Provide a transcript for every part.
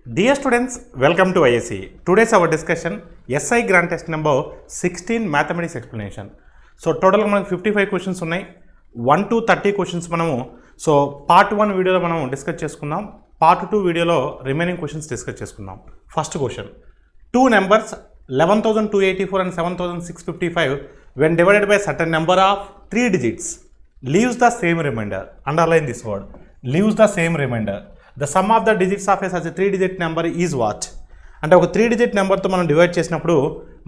Dear students, welcome to ISC. Today's our discussion SI Grant Test number 16 Mathematics Explanation. So total మనకు 55 questions ఉన్నాయి. 1 to 30 questions మనము part 1 వీడియోలో మనం discuss చేసుకుందాం. part 2 వీడియోలో remaining questions discuss చేసుకుందాం. First question, two numbers 11,284 and 7,655 when divided by certain number of 3 digits leaves the same remainder. Underline this word, leaves the same remainder. The sum of the digits of such a 3-digit number is what? అంటే ఒక 3-digit నెంబర్తో మనం divide చేసినప్పుడు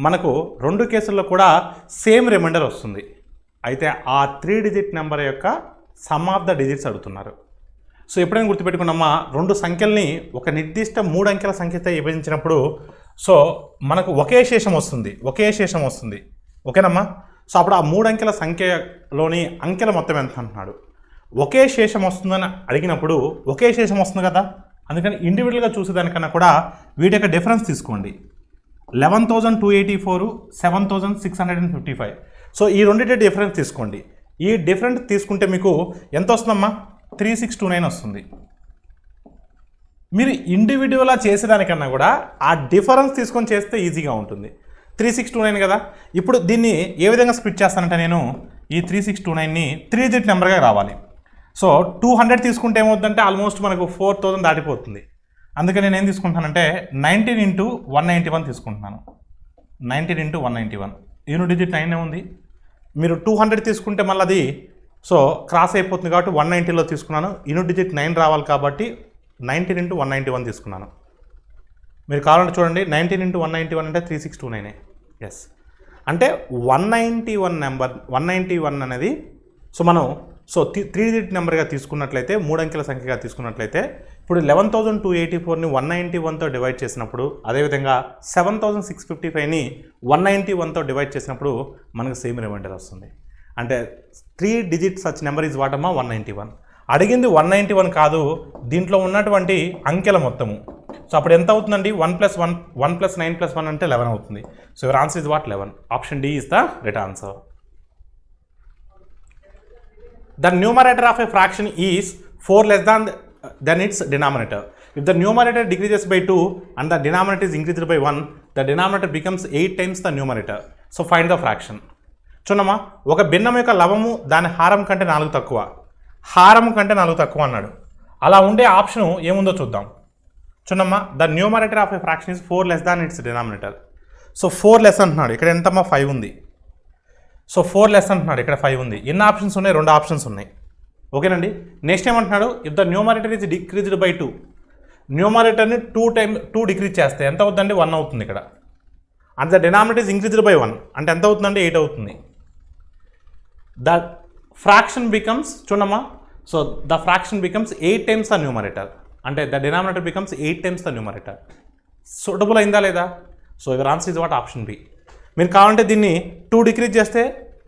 మనకు రెండు కేసుల్లో కూడా same reminder వస్తుంది. అయితే ఆ 3-digit నెంబర్ యొక్క సమ్ ఆఫ్ ద డిజిట్స్ అడుగుతున్నారు. సో ఎప్పుడైనా గుర్తుపెట్టుకున్నామా, రెండు సంఖ్యల్ని ఒక నిర్దిష్ట 3 అంకెల సంఖ్యతో విభజించినప్పుడు మనకు ఒకే శేషం వస్తుంది. ఓకేనమ్మా? సో అప్పుడు ఆ 3 అంకెల సంఖ్యలోని అంకెల మొత్తం ఎంత అంటున్నాడు. ఒకే శేషం వస్తుందని అడిగినప్పుడు ఒకే శేషం వస్తుంది కదా, అందుకని ఇండివిజువల్గా చూసేదానికన్నా కూడా వీటి యొక్క డిఫరెన్స్ తీసుకోండి. 11,284 7,655. సో ఈ రెండింటి డిఫరెన్స్ తీసుకోండి. ఈ డిఫరెన్స్ తీసుకుంటే మీకు ఎంత వస్తుందమ్మా? 3629 వస్తుంది. మీరు ఇండివిజువల్గా చేసేదానికన్నా కూడా ఆ డిఫరెన్స్ తీసుకొని చేస్తే ఈజీగా ఉంటుంది. 3629 కదా. ఇప్పుడు దీన్ని ఏ విధంగా స్ప్లిట్ చేస్తానంటే నేను ఈ 3629ని 3-digit నెంబర్గా రావాలి. సో 200 తీసుకుంటే ఏమవుతుందంటే ఆల్మోస్ట్ మనకు 4,000 దాటిపోతుంది. అందుకని నేను ఏం తీసుకుంటానంటే 19 into 191 తీసుకుంటున్నాను. 19 into 191 యూనిట్ డిజిట్ 9 ఉంది. మీరు 200 తీసుకుంటే మళ్ళీ అది క్రాస్ అయిపోతుంది కాబట్టి 190లో తీసుకున్నాను. యూనిట్ డిజిట్ 9 రావాలి కాబట్టి 19 into 191 తీసుకున్నాను. మీరు కావాలంటే చూడండి, 19 into 191 అంటే 3629. ఎస్, అంటే 191 అనేది మనం 3-digit నెంబర్గా తీసుకున్నట్లయితే, 3 అంకెల సంఖ్యగా తీసుకున్నట్లయితే, ఇప్పుడు 11,284ని 191తో డివైడ్ చేసినప్పుడు, అదేవిధంగా 7,655ని 191తో డివైడ్ చేసినప్పుడు మనకు సేమ్ రిమైండర్ వస్తుంది. అంటే 3-digit such number is what అమ్మా? 191. అడిగింది 191 కాదు, దీంట్లో ఉన్నటువంటి అంకెల మొత్తము. సో అప్పుడు ఎంత అవుతుందండి? 1 + 1 + 9 + 1 అంటే 11 అవుతుంది. So your answer is what? 11. Option D is the right answer. The numerator of a fraction is 4 less than its denominator. If the numerator decreases by 2 and the denominator is increased by 1, the denominator becomes 8 times the numerator. So find the fraction. చూడమ్మా, ఒక భిన్నం యొక్క లవము దాని హారం కంటే 4 తక్కువ, హారం కంటే 4 తక్కువ అన్నాడు. అలా ఉండే ఆప్షన్ ఏముందో చూద్దాం. చూడమ్మా, the numerator of A fraction is 4 less than its denominator. So 4 less అంటున్నాడు. ఇక్కడ ఎంతమ్మా? 5 ఉంది. సో 4 less అంటున్నాడు, ఇక్కడ 5 ఉంది. ఎన్ని ఆప్షన్స్ ఉన్నాయి? 2 ఆప్షన్స్ ఉన్నాయి. ఓకేనండి. నెక్స్ట్ ఏమంటున్నాడు? If the numerator is decreased by 2, న్యూమరేటర్ని 2 డిక్రీజ్ చేస్తే ఎంత అవుతుందండి? 1 అవుతుంది ఇక్కడ. And the denominator is increased by 1 అంటే ఎంత అవుతుందండి? 8 అవుతుంది. ద ఫ్రాక్షన్ బికమ్స్, చూడమ్మా, so the fraction becomes 8 times the numerator. అంటే the denominator becomes 8 times the numerator. Suitable అయిందా లేదా? So your answer is what? Option B. మీరు కావాలంటే దీన్ని 2 డిక్రీజ్ చేస్తే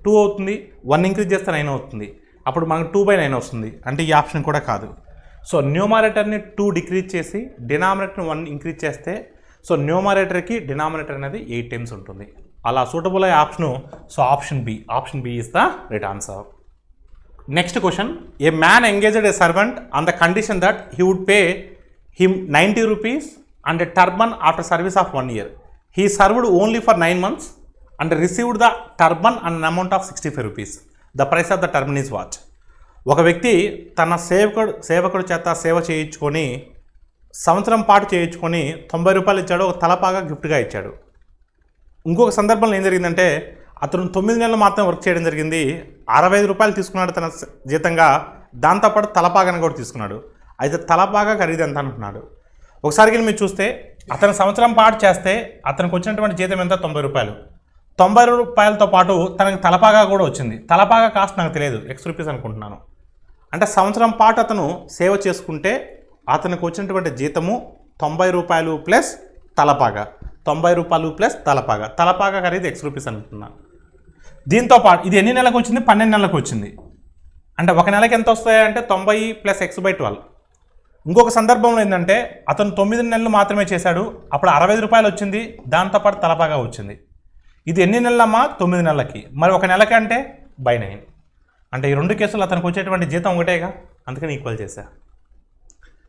2 అవుతుంది, 1 ఇంక్రీజ్ చేస్తే 9 అవుతుంది. అప్పుడు మనకు 2/9 వస్తుంది. అంటే ఈ ఆప్షన్ కూడా కాదు. సో న్యూమరేటర్ని 2 డిక్రీజ్ చేసి డినామినేటర్ని 1 ఇంక్రీజ్ చేస్తే న్యూమరేటర్కి డినామినేటర్ అనేది 8 times ఉంటుంది. అలా సూటబుల్ అయ్యే option option B. Option B is the right answer. Next question, a man engaged a servant on the condition that he would pay him 90 rupees and a turban after service of 1 year. He served only for 9 months and received the turban and an amount of 65 rupees. The price of the turban is what? ఒక వ్యక్తి తన సేవకుడు చేత సేవ చేయించుకొని సంవత్సరం పాటు చేయించుకొని 90 రూపాయలు ఇచ్చాడు, ఒక తలపాగా గిఫ్ట్గా ఇచ్చాడు. ఇంకొక సందర్భంలో ఏం జరిగిందంటే అతను 9 నెలలు మాత్రం వర్క్ చేయడం జరిగింది, 65 రూపాయలు తీసుకున్నాడు తన జీతంగా, దాంతోపాటు తలపాగాను కూడా తీసుకున్నాడు. అయితే తలపాగా ఖరీదు ఎంత అంటున్నాడు. ఒకసారి మీరు చూస్తే అతను సంవత్సరం పాటు చేస్తే అతనికి వచ్చినటువంటి జీతం ఎంత? 90 రూపాయలు. 90 రూపాయలతో పాటు తనకి తలపాగా కూడా వచ్చింది. తలపాగా కాస్ట్ నాకు తెలియదు, X rupees అనుకుంటున్నాను. అంటే సంవత్సరం పాటు అతను సేవ చేసుకుంటే అతనికి వచ్చినటువంటి జీతము 90 రూపాయలు ప్లస్ తలపాగా, 90 రూపాయలు ప్లస్ తలపాగా. తలపాగా ఖరీదు X rupees అనుకుంటున్నాను. దీంతో పాటు ఇది ఎన్ని నెలలకు వచ్చింది? 12 నెలలకు వచ్చింది. అంటే ఒక నెలకి ఎంత వస్తాయి అంటే 90 + X/12. ఇంకొక సందర్భంలో ఏంటంటే అతను 9 నెలలు మాత్రమే చేశాడు, అప్పుడు 65 రూపాయలు వచ్చింది, దాంతోపాటు తలపాగా వచ్చింది. ఇది ఎన్ని నెలలమ్మా? 9 నెలలకి. మరి ఒక నెలకి అంటే /9. అంటే ఈ రెండు కేసులు అతనికి వచ్చేటువంటి జీతం ఒకటేగా, అందుకని ఈక్వల్ చేశా.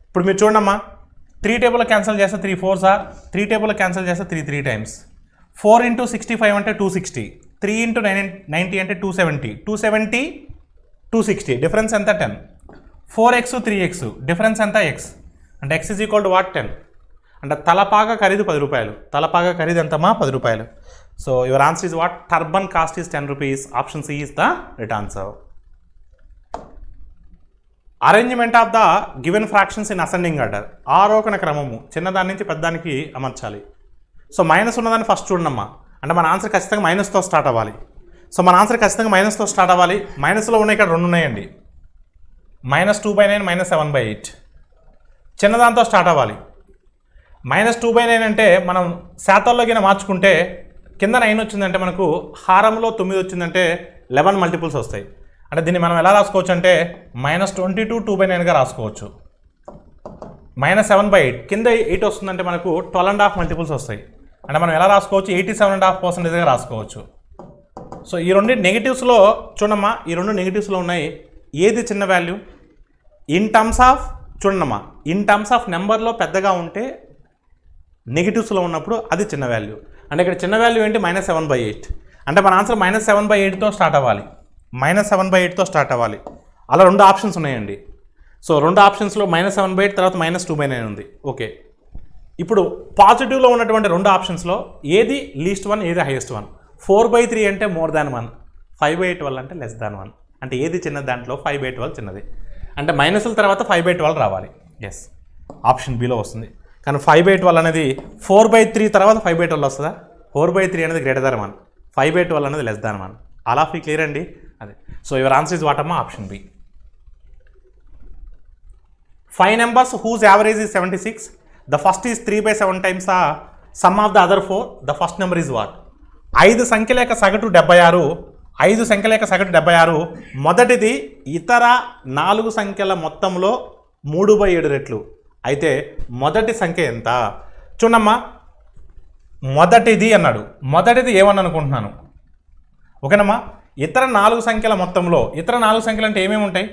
ఇప్పుడు మీరు చూడమ్మా, 3 టేబుల్ క్యాన్సిల్ చేస్తే 3 4s ఆర్ 3 టేబుల్ క్యాన్సిల్ చేస్తే 3 టైమ్స్ 4 ఇంటూ 65 అంటే 260 3 ఇంటూ 90 అంటే 270 270 260 డిఫరెన్స్ ఎంత 10 4x 3x డిఫరెన్స్ ఎంత x అంటే x is equal to what 10 అంటే తలపాగా ఖరీదు 10 రూపాయలు తలపాగా ఖరీదు ఎంతమా 10 రూపాయలు so your answer is what turban cost is 10 rupees option C is the right answer arrangement of the given fractions in ascending order ఆరోహణ క్రమము చిన్నదాని నుంచి పెద్దదానికి అమర్చాలి సో మైనస్ ఉన్నదాన్ని ఫస్ట్ చూడమ్మా అంటే మన ఆన్సర్ ఖచ్చితంగా మైనస్తో స్టార్ట్ అవ్వాలి సో మన ఆన్సర్ ఖచ్చితంగా మైనస్తో స్టార్ట్ అవ్వాలి మైనస్లో ఉన్నాయి ఇక్కడ 2 ఉన్నాయండి -2/9 -7/8 చిన్నదాంతో స్టార్ట్ అవ్వాలి -2/9 అంటే మనం శాతాల్లో కింద మార్చుకుంటే కింద 9 వచ్చిందంటే మనకు హారంలో 9 వచ్చిందంటే 11 మల్టిపుల్స్ వస్తాయి అంటే దీన్ని మనం ఎలా రాసుకోవచ్చు అంటే -22 2/9గా రాసుకోవచ్చు -7/8 కింద 8 వస్తుందంటే మనకు 12.5 మల్టిపుల్స్ వస్తాయి అంటే మనం ఎలా రాసుకోవచ్చు 87.5%గా రాసుకోవచ్చు సో ఈ రెండు నెగిటివ్స్లో చూడమ్మా ఈ రెండు నెగిటివ్స్లో ఉన్నాయి ఏది చిన్న వాల్యూ ఇన్ టర్మ్స్ ఆఫ్ చూడమ్మా ఇన్ టర్మ్స్ ఆఫ్ నెంబర్లో పెద్దగా ఉంటే నెగిటివ్స్లో ఉన్నప్పుడు అది చిన్న వాల్యూ అంటే ఇక్కడ చిన్న వాల్యూ ఏంటి -7/8 అంటే మన ఆన్సర్ -7/8తో స్టార్ట్ అవ్వాలి -7/8తో స్టార్ట్ అవ్వాలి అలా 2 ఆప్షన్స్ ఉన్నాయండి సో 2 ఆప్షన్స్లో -7/8 తర్వాత -2/9 ఉంది ఓకే ఇప్పుడు పాజిటివ్లో ఉన్నటువంటి 2 ఆప్షన్స్లో ఏది లీస్ట్ వన్ ఏది హైయెస్ట్ వన్ 4/3 అంటే మోర్ దాన్ 1 5/12 అంటే లెస్ దాన్ 1 అంటే ఏది చిన్న దాంట్లో 5/12 చిన్నది అంటే మైనస్ల తర్వాత 5/12 రావాలి ఎస్ ఆప్షన్ బిలో వస్తుంది కానీ 5/12 అనేది 4/3 తర్వాత 5/12 వస్తుందా 4/3 అనేది గ్రేటర్ దాన్ 1 5/12 అనేది less than 1 all of you clear అండి అదే so your answer is what అమ్మా option B 5 numbers whose average is 76 the first is 3/7 times the sum of the other 4 the first number is what 5 సంఖ్యల యొక్క సగటు 76 5 సంఖ్యల యొక్క సగటు 76 మొదటిది ఇతర 4 సంఖ్యల మొత్తంలో 3/7 రెట్లు అయితే మొదటి సంఖ్య ఎంత చూడమ్మా మొదటిది అన్నాడు మొదటిది ఏమని అనుకుంటున్నాను ఓకేనమ్మా ఇతర 4 సంఖ్యల మొత్తంలో ఇతర 4 సంఖ్యలు అంటే ఏమేమి ఉంటాయి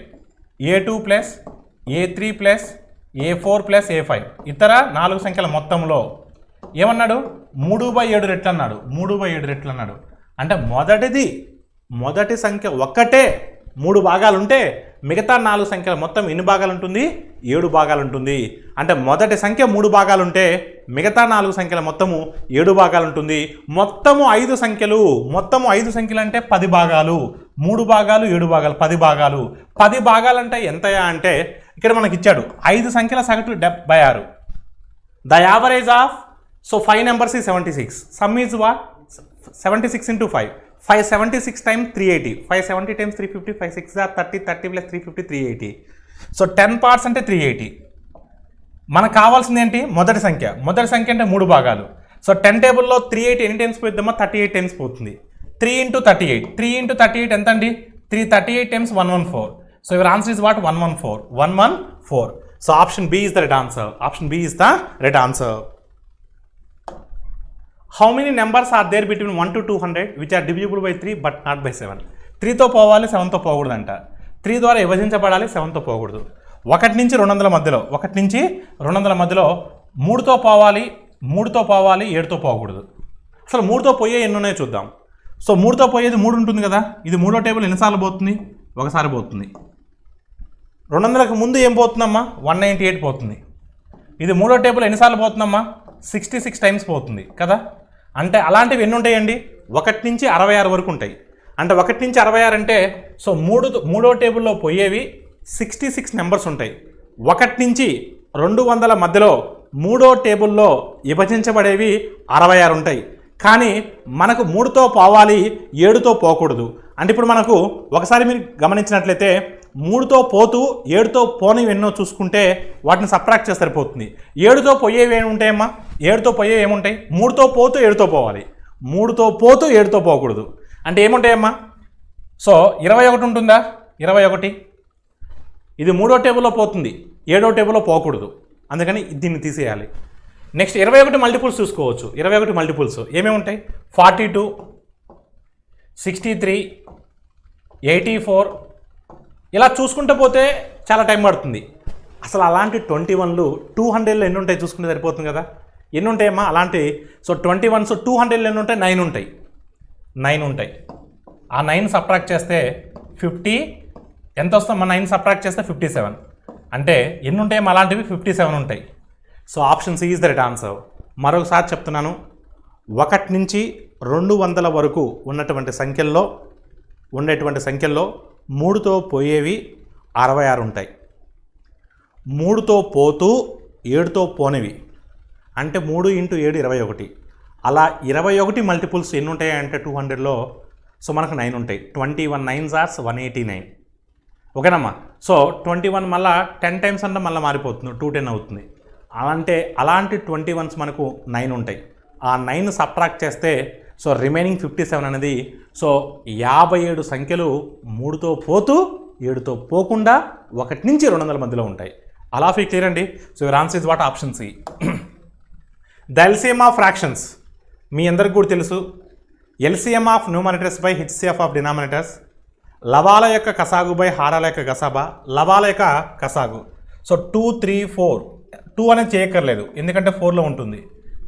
A2 plus A3 plus A4 plus A5 ఇతర 4 సంఖ్యల మొత్తంలో ఏమన్నాడు 3/7 రెట్లు అన్నాడు 3/7 రెట్లు అన్నాడు అంటే మొదటి సంఖ్య ఒక్కటే 3 భాగాలు ఉంటే మిగతా 4 సంఖ్యల మొత్తం ఎన్ని భాగాలు ఉంటుంది 7 భాగాలు ఉంటుంది అంటే మొదటి సంఖ్య 3 భాగాలు ఉంటే మిగతా 4 సంఖ్యల మొత్తము 7 భాగాలు ఉంటుంది మొత్తము 5 సంఖ్యలు అంటే 10 భాగాలు 3 భాగాలు 7 భాగాలు 10 భాగాలు 10 భాగాలు అంటే ఎంతయా అంటే ఇక్కడ మనకి ఇచ్చాడు 5 సంఖ్యల సగటు 76 the average of so 5 numbers ఈ 76 some is what 76 into 5 576 times 380 570 times 350 5 6 are 30 30 plus 350 380 so 10 parts అంటే 380 మనకు కావాల్సింది ఏంటి మొదటి సంఖ్య అంటే 3 భాగాలు సో 10 టేబుల్లో 380 ఎన్ని టైమ్స్ పోయిద్దామా 38 టైమ్స్ పోతుంది 3 into 38 ఎంత అండి 338 times 114 so your answer is what 114 so option B is the right answer How many numbers are there between 1 to 200 which are divisible by 3 but not by 7? 3తో పోవాలి 7తో పోకూడదంట 3 ద్వారా విభజించబడాలి 7తో పోకూడదు 1 నుంచి 200 మధ్యలో 3తో పోవాలి 7తో పోకూడదు అసలు 3తో పోయే ఎన్ని ఉన్నాయో చూద్దాం సో 3తో పోయేది 3 ఉంటుంది కదా ఇది 3వ టేబుల్ ఎన్నిసార్లు పోతుంది ఒకసారి పోతుంది 200కి ముందు ఏం పోతుందమ్మా 198 పోతుంది ఇది 3వ టేబుల్ ఎన్నిసార్లు పోతుందమ్మా 66 టైమ్స్ పోతుంది కదా అంటే అలాంటివి ఎన్ని ఉంటాయండి 1 నుంచి 66 వరకు ఉంటాయి అంటే 1 నుంచి 66 అంటే సో 3వ టేబుల్లో పోయేవి 66 నెంబర్స్ ఉంటాయి 1 నుంచి 200 మధ్యలో 3వ టేబుల్లో విభజించబడేవి 66 ఉంటాయి కానీ మనకు 3తో పోవాలి 7తో పోకూడదు అంటే ఇప్పుడు మనకు ఒకసారి మీరు గమనించినట్లయితే 3తో పోతూ 7తో పోనివి ఎన్నో చూసుకుంటే వాటిని సబ్ట్రాక్ట్ చేస్తే సరిపోతుంది 7తో పోయేవి ఏమి ఉంటాయమ్మా 7తో పోయేవి ఏముంటాయి 3తో పోతూ 7తో పోవాలి 3తో పోతూ 7తో పోకూడదు అంటే ఏముంటాయమ్మా సో 21 ఉంటుందా 21 ఇది 3వ టేబుల్లో పోతుంది 7వ టేబుల్లో పోకూడదు అందుకని దీన్ని తీసేయాలి నెక్స్ట్ 21 మల్టిపుల్స్ చూసుకోవచ్చు 21 మల్టిపుల్స్ ఏమేమి ఉంటాయి 42 63 84 ఇలా చూసుకుంటూ పోతే చాలా టైం పడుతుంది అసలు అలాంటి 21లు 200లో ఎన్ని ఉంటాయి చూసుకుంటే సరిపోతుంది కదా. ఎన్ని ఉంటాయమ్మా అలాంటి? సో 21 200లో ఎన్ని ఉంటాయి? 9 ఉంటాయి. 9 ఉంటాయి. ఆ 9 సబ్ట్రాక్ట్ చేస్తే 50 ఎంత వస్తుందమ్మా? 9 సబ్ట్రాక్ట్ చేస్తే 57. అంటే ఎన్ని ఉంటాయమ్మా అలాంటివి? 57 ఉంటాయి. So option C is the right answer. మరొకసారి చెప్తున్నాను, 1 నుంచి 200 వరకు ఉండేటువంటి సంఖ్యల్లో 3తో పోయేవి 66 ఉంటాయి. 3తో పోతూ 7తో పోనివి అంటే 3 × 7 21. అలా 21 మల్టిపుల్స్ ఎన్ని ఉంటాయి అంటే 200లో? సో మనకు 9 ఉంటాయి. 21 9s are 189. ఓకేనమ్మా. సో 21 మళ్ళీ 10 టైమ్స్ అంటే మళ్ళీ మారిపోతుంది, 210 అవుతుంది. అలాంటి 21s మనకు 9 ఉంటాయి. ఆ 9 సబ్ట్రాక్ట్ చేస్తే సో రిమైనింగ్ 57 అనేది సో 57 సంఖ్యలు 3తో పోతూ 7తో పోకుండా 1 నుంచి 200 మధ్యలో ఉంటాయి. అలా ఫీ క్లియర్ అండి. So your answer is what? Option C. The LCM of fractions మీ అందరికి కూడా తెలుసు. LCM of numerators by HCF of denominators. లవాల యొక్క కసాగు బై హారాల యొక్క గసాబా. లవాల యొక్క కసాగు సో 2 3 4. 2 అనేది చేయక్కర్లేదు ఎందుకంటే 4లో ఉంటుంది.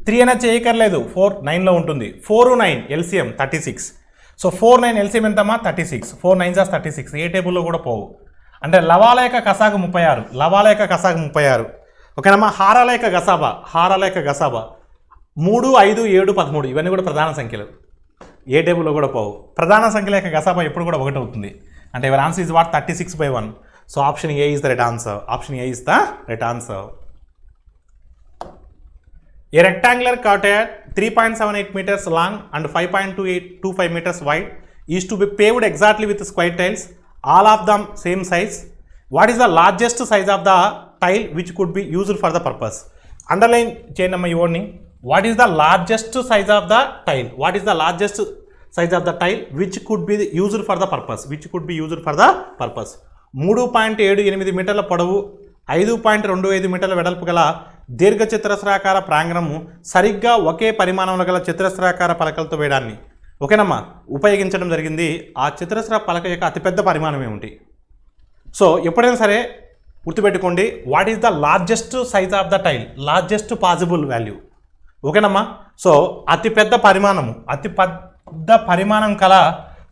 3 అనేది చేయక్కర్లేదు 4 9లో ఉంటుంది. 4 9 ఎల్సిఎం 36. సో 4 9 ఎల్సిఎం ఎంతమ్మా? 36. 4 9s are 36. ఏ టేబుల్లో కూడా పోవు. అంటే లవాల యొక్క కసాగు 36. లవాల యొక్క కసాగు 36. ఓకేనమ్మా. హారాల యొక్క గసాబా 3 5 7 13. ఇవన్నీ కూడా ప్రధాన సంఖ్యలు, ఏ టేబుల్లో కూడా పోవు. ప్రధాన సంఖ్యల యొక్క గసాబా ఎప్పుడు కూడా 1 అవుతుంది. అంటే your answer is what? 36/1. So option A is the right answer. Option A is the right answer. A rectangular courtyard 3.78 meters long and 5.25 meters wide is to be paved exactly with square tiles, all of them same size. What is the largest size of the tile which could be used for the purpose? Underline చేయండి ఈ వర్డ్ని. What is the largest size of the tile? What is the largest size of the tile which could be used for the purpose? Which could be used for the purpose? 3.78 మీటర్ల పొడవు, 5.25 మీటర్ల వెడల్పు గల దీర్ఘ చతురస్రాకార ప్రాంగణము సరిగ్గా ఒకే పరిమాణంలో గల చతురస్రాకార పలకలతో వేయడాన్ని ఓకేనమ్మా ఉపయోగించడం జరిగింది. ఆ చతురస్ర పలక యొక్క అతిపెద్ద పరిమాణం ఏమిటి? సో ఎప్పుడైనా సరే గుర్తుపెట్టుకోండి, what is the largest size of the tile, largest possible value. ఓకేనమ్మా. సో అతిపెద్ద పరిమాణం కల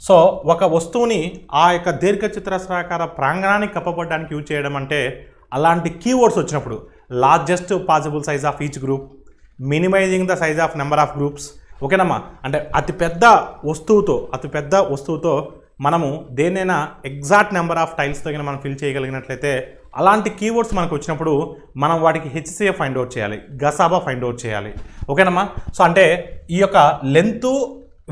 సో ఒక వస్తువుని ఆ యొక్క దీర్ఘ చతురస్రాకార ప్రాంగణానికి కప్పబడడానికి యూజ్ చేయడం అంటే అలాంటి కీవర్డ్స్ వచ్చినప్పుడు largest possible size of each group, minimising the size of number of groups. ఓకేనమ్మా. అంటే అతిపెద్ద వస్తువుతో మనము దేన్నైనా ఎగ్జాక్ట్ నెంబర్ ఆఫ్ టైల్స్తో మనం ఫిల్ చేయగలిగినట్లయితే అలాంటి కీవర్డ్స్ మనకు వచ్చినప్పుడు మనం వాటికి హెచ్సిఎఫ్ ఫైండ్ అవుట్ చేయాలి, గసాబా ఫైండ్ అవుట్ చేయాలి. ఓకేనమ్మా. సో అంటే ఈ యొక్క లెంత్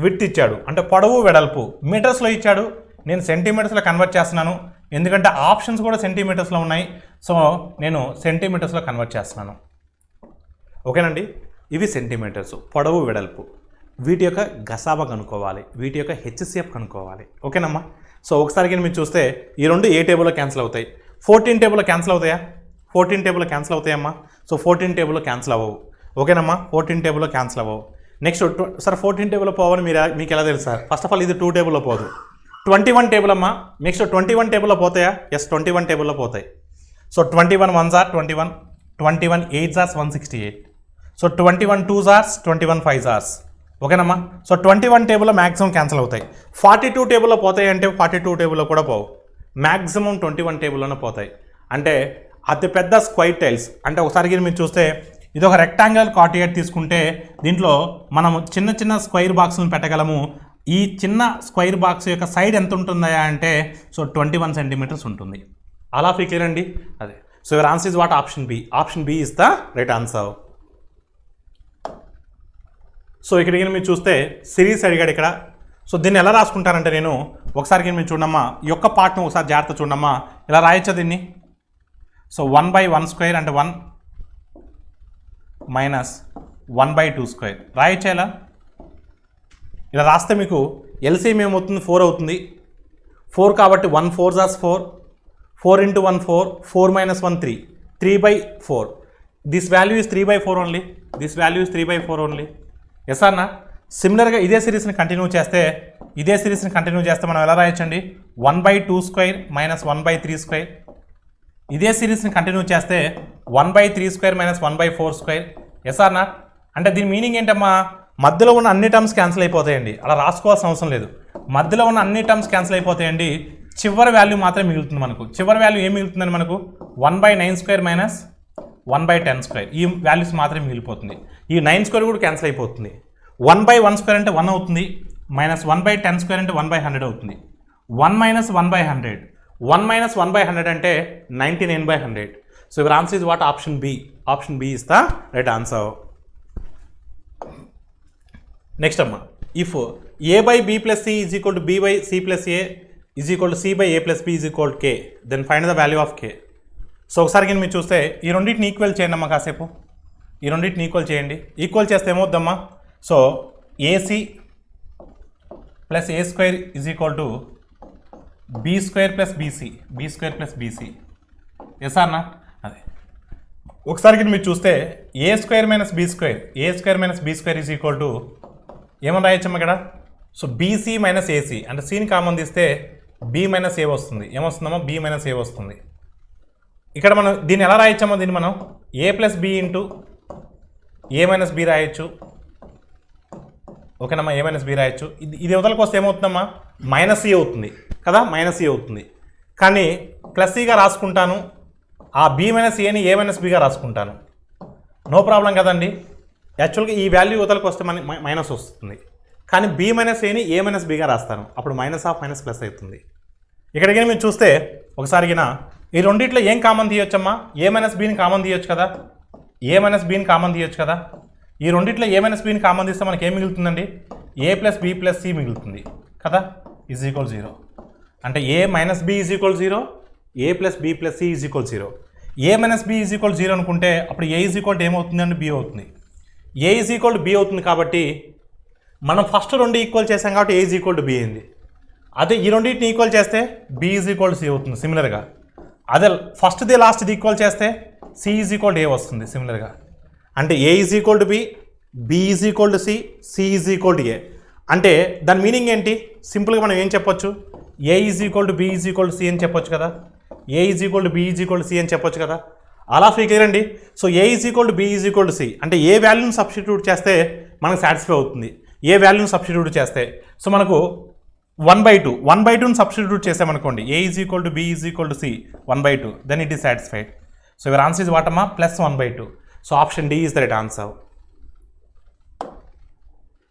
విడ్త్ ఇచ్చాడు అంటే పొడవు వెడల్పు మీటర్స్లో ఇచ్చాడు, నేను సెంటీమీటర్స్లో కన్వర్ట్ చేస్తున్నాను ఎందుకంటే ఆప్షన్స్ కూడా సెంటీమీటర్స్లో ఉన్నాయి. సో నేను సెంటీమీటర్స్లో కన్వర్ట్ చేస్తున్నాను. ఓకేనండి. ఇవి సెంటీమీటర్స్, పొడవు వెడల్పు. వీటి యొక్క గసాబా కనుక్కోవాలి, వీటి యొక్క హెచ్సిఎఫ్ కనుక్కోవాలి. ఓకేనమ్మా. సో ఒకసారి మీరు చూస్తే ఈ రెండు ఏ టేబుల్లో క్యాన్సిల్ అవుతాయి? 14 టేబుల్లో క్యాన్సిల్ అవుతాయా? 14 టేబుల్లో క్యాన్సిల్ అవుతాయమ్మా. సో 14 టేబుల్లో క్యాన్సిల్ అవ్వవు. ఓకేనమ్మా. 14 టేబుల్లో క్యాన్సిల్ అవ్వవు. నెక్స్ట్ సార్ 14 టేబుల్లో పోవని మీకు ఎలా తెలుసు సార్? ఫస్ట్ ఆఫ్ ఆల్ ఇది 2 టేబుల్లో పోదు. 21 టేబుల్ అమ్మా. నెక్స్ట్ 21 టేబుల్లో పోతాయా? ఎస్ 21 టేబుల్లో పోతాయి. So 21 1s are 21, 21 8s are 168. So 21 2s are 21 5s are. ఓకేనమ్మా. సో 21 టేబుల్లో మ్యాక్సిమం క్యాన్సిల్ అవుతాయి. 42 టేబుల్లో పోతాయి అంటే 42 టేబుల్లో కూడా పోవు, మ్యాక్సిమం 21 టేబుల్లోనే పోతాయి. అంటే అతిపెద్ద స్క్వైర్ టైల్స్ అంటే ఒకసారి మీరు చూస్తే ఇది ఒక రెక్టాంగులర్ కాటియర్ తీసుకుంటే దీంట్లో మనము చిన్న చిన్న స్క్వైర్ బాక్స్లను పెట్టగలము. ఈ చిన్న స్క్వైర్ బాక్స్ యొక్క సైడ్ ఎంత ఉంటుందా అంటే సో 21 సెంటీమీటర్స్ ఉంటుంది. అలా ఫిక్స్ అండి అదే. So your answer is what? Option B. Option B is the right answer. So ఇక్కడ మీరు చూస్తే సిరీస్ అడిగాడు ఇక్కడ. సో దీన్ని ఎలా రాసుకుంటారంటే నేను ఒకసారి మీరు చూడమ్మా, ఈ యొక్క పార్ట్ను ఒకసారి జాగ్రత్త చూడమ్మా. ఇలా రాయొచ్చా దీన్ని? సో 1/1² అంటే 1 మైనస్ 1/2² రాయొచ్చా? ఇలా రాస్తే మీకు ఎల్సిఎం ఏమవుతుంది? 4 అవుతుంది. 4 కాబట్టి 1 4s are 4, 4 × 1 4, 4 - 1 3, 3/4. This value is 3/4 only. This value is 3/4 only. Yes అన్న. సిమిలర్గా ఇదే సిరీస్ని కంటిన్యూ చేస్తే మనం ఎలా రాయొచ్చండి? 1/2² - 1/3². ఇదే సిరీస్ని కంటిన్యూ చేస్తే 1/3² మైనస్ 1/4². Yes or not? అంటే దీని మీనింగ్ ఏంటమ్మా, మధ్యలో ఉన్న అన్ని టర్మ్స్ క్యాన్సిల్ అయిపోతాయండి. అలా రాసుకోవాల్సిన అవసరం లేదు. మధ్యలో ఉన్న అన్ని టర్మ్స్ క్యాన్సిల్ అయిపోతాయండి. చివరి వాల్యూ మాత్రమే మిగులుతుంది మనకు. చివరి వాల్యూ ఏం మిగులుతుందని మనకు 1/9² మైనస్ 1/10². ఈ వాల్యూస్ మాత్రమే మిగిలిపోతుంది. ఈ 9² కూడా క్యాన్సిల్ అయిపోతుంది. 1/1² అంటే 1 అవుతుంది, మైనస్ 1/10² అంటే 1/100 అవుతుంది. 1 మైనస్ 1/100, 1 మైనస్ 1/100 అంటే 99/100. So your answer is what? Option B. Option B is the right answer. Next అమ్మా, if a/b + c is equal to b/c + a is equal to c/a + b is equal to k, then find the value of k. So ఒకసారి కానీ మీరు చూస్తే ఈ రెండింటిని equal చేయండి అమ్మా. కాసేపు ఈ రెండింటిని ఈక్వల్ చేయండి. ఈక్వల్ చేస్తే ఏమవుద్దమ్మా? So ac + a² is equal to b² + bc, b² + bc. Yes అన్నా? అదే ఒకసారి కానీ మీరు చూస్తే a² - b², a² - b² is equal to ఏమని రాయొచ్చమ్మా ఇక్కడ? సో బీసీ మైనస్ ఏసీ అంటే సీని కామన్ తీస్తే బి మైనస్ ఏ వస్తుంది. ఏమొస్తుందమ్మా? బి మైనస్ ఏ వస్తుంది. ఇక్కడ మనం దీన్ని ఎలా రాయొచ్చమ్మా? దీన్ని మనం a + b into a - b రాయొచ్చు. ఓకేనమ్మా? a - b రాయొచ్చు. ఇది అవతలకు వస్తే ఏమవుతుందమ్మా? -e అవుతుంది కదా, -e అవుతుంది. కానీ +e రాసుకుంటాను, ఆ b - aని a - bగా రాసుకుంటాను. నో ప్రాబ్లం కదండి. యాక్చువల్గా ఈ వాల్యూ అవతలకు వస్తే మైనస్ వస్తుంది, కానీ b - aని a - bగా రాస్తాను. అప్పుడు -ఆఫ్ ప్లస్ అవుతుంది. ఇక్కడికి మీరు చూస్తే ఒకసారిగిన ఈ రెండిట్లో ఏం కామన్ తీయొచ్చమ్మా? a - bని కామన్ తీయొచ్చు కదా, a - bని కామన్ తీయొచ్చు కదా. ఈ రెండిట్లో a - bని కామన్ తీస్తే మనకి ఏం మిగులుతుందండి? a + b + c మిగులుతుంది కదా, ఈజ్ ఈక్వల్ 0. అంటే a - b is equal 0, a + b + c is equal 0. a - b is equal 0 అనుకుంటే అప్పుడు a ఈజ్ ఈక్వల్ ఏమవుతుందండి? b అవుతుంది. a ఈజ్ ఈక్వల్ b అవుతుంది కాబట్టి మనం ఫస్ట్ రెండు ఈక్వల్ చేసాం కాబట్టి a ఈజ్ ఈక్వల్ b అయింది. అదే ఈ రెండింటిని ఈక్వల్ చేస్తే b ఈజ్ ఈక్వల్ c అవుతుంది సిమిలర్గా. అదే ఫస్ట్ది లాస్ట్ది ఈక్వల్ చేస్తే c ఈజ్ ఈక్వల్ a వస్తుంది సిమిలర్గా. అంటే a is equal to b, b is equal to c, c is equal to a. అంటే దాని మీనింగ్ ఏంటి? సింపుల్గా మనం ఏం చెప్పొచ్చు? a is equal to b is equal to c అని చెప్పొచ్చు కదా, a is equal to b is equal to c అని చెప్పొచ్చు కదా. అలా క్లియర్ అండి. So a is equal to b is equal to c అంటే ఏ వాల్యూని సబ్స్టిట్యూట్ చేస్తే మనకు సాటిస్ఫై అవుతుంది, ఏ వాల్యూని సబ్స్టిట్యూట్ చేస్తే. సో మనకు 1/2ని సబ్స్టిట్యూట్ చేసామనుకోండి, a is equal to b is equal to c 1/2, then it is satisfied. So your answer is what అమ్మా? +1/2. So option D is the right answer.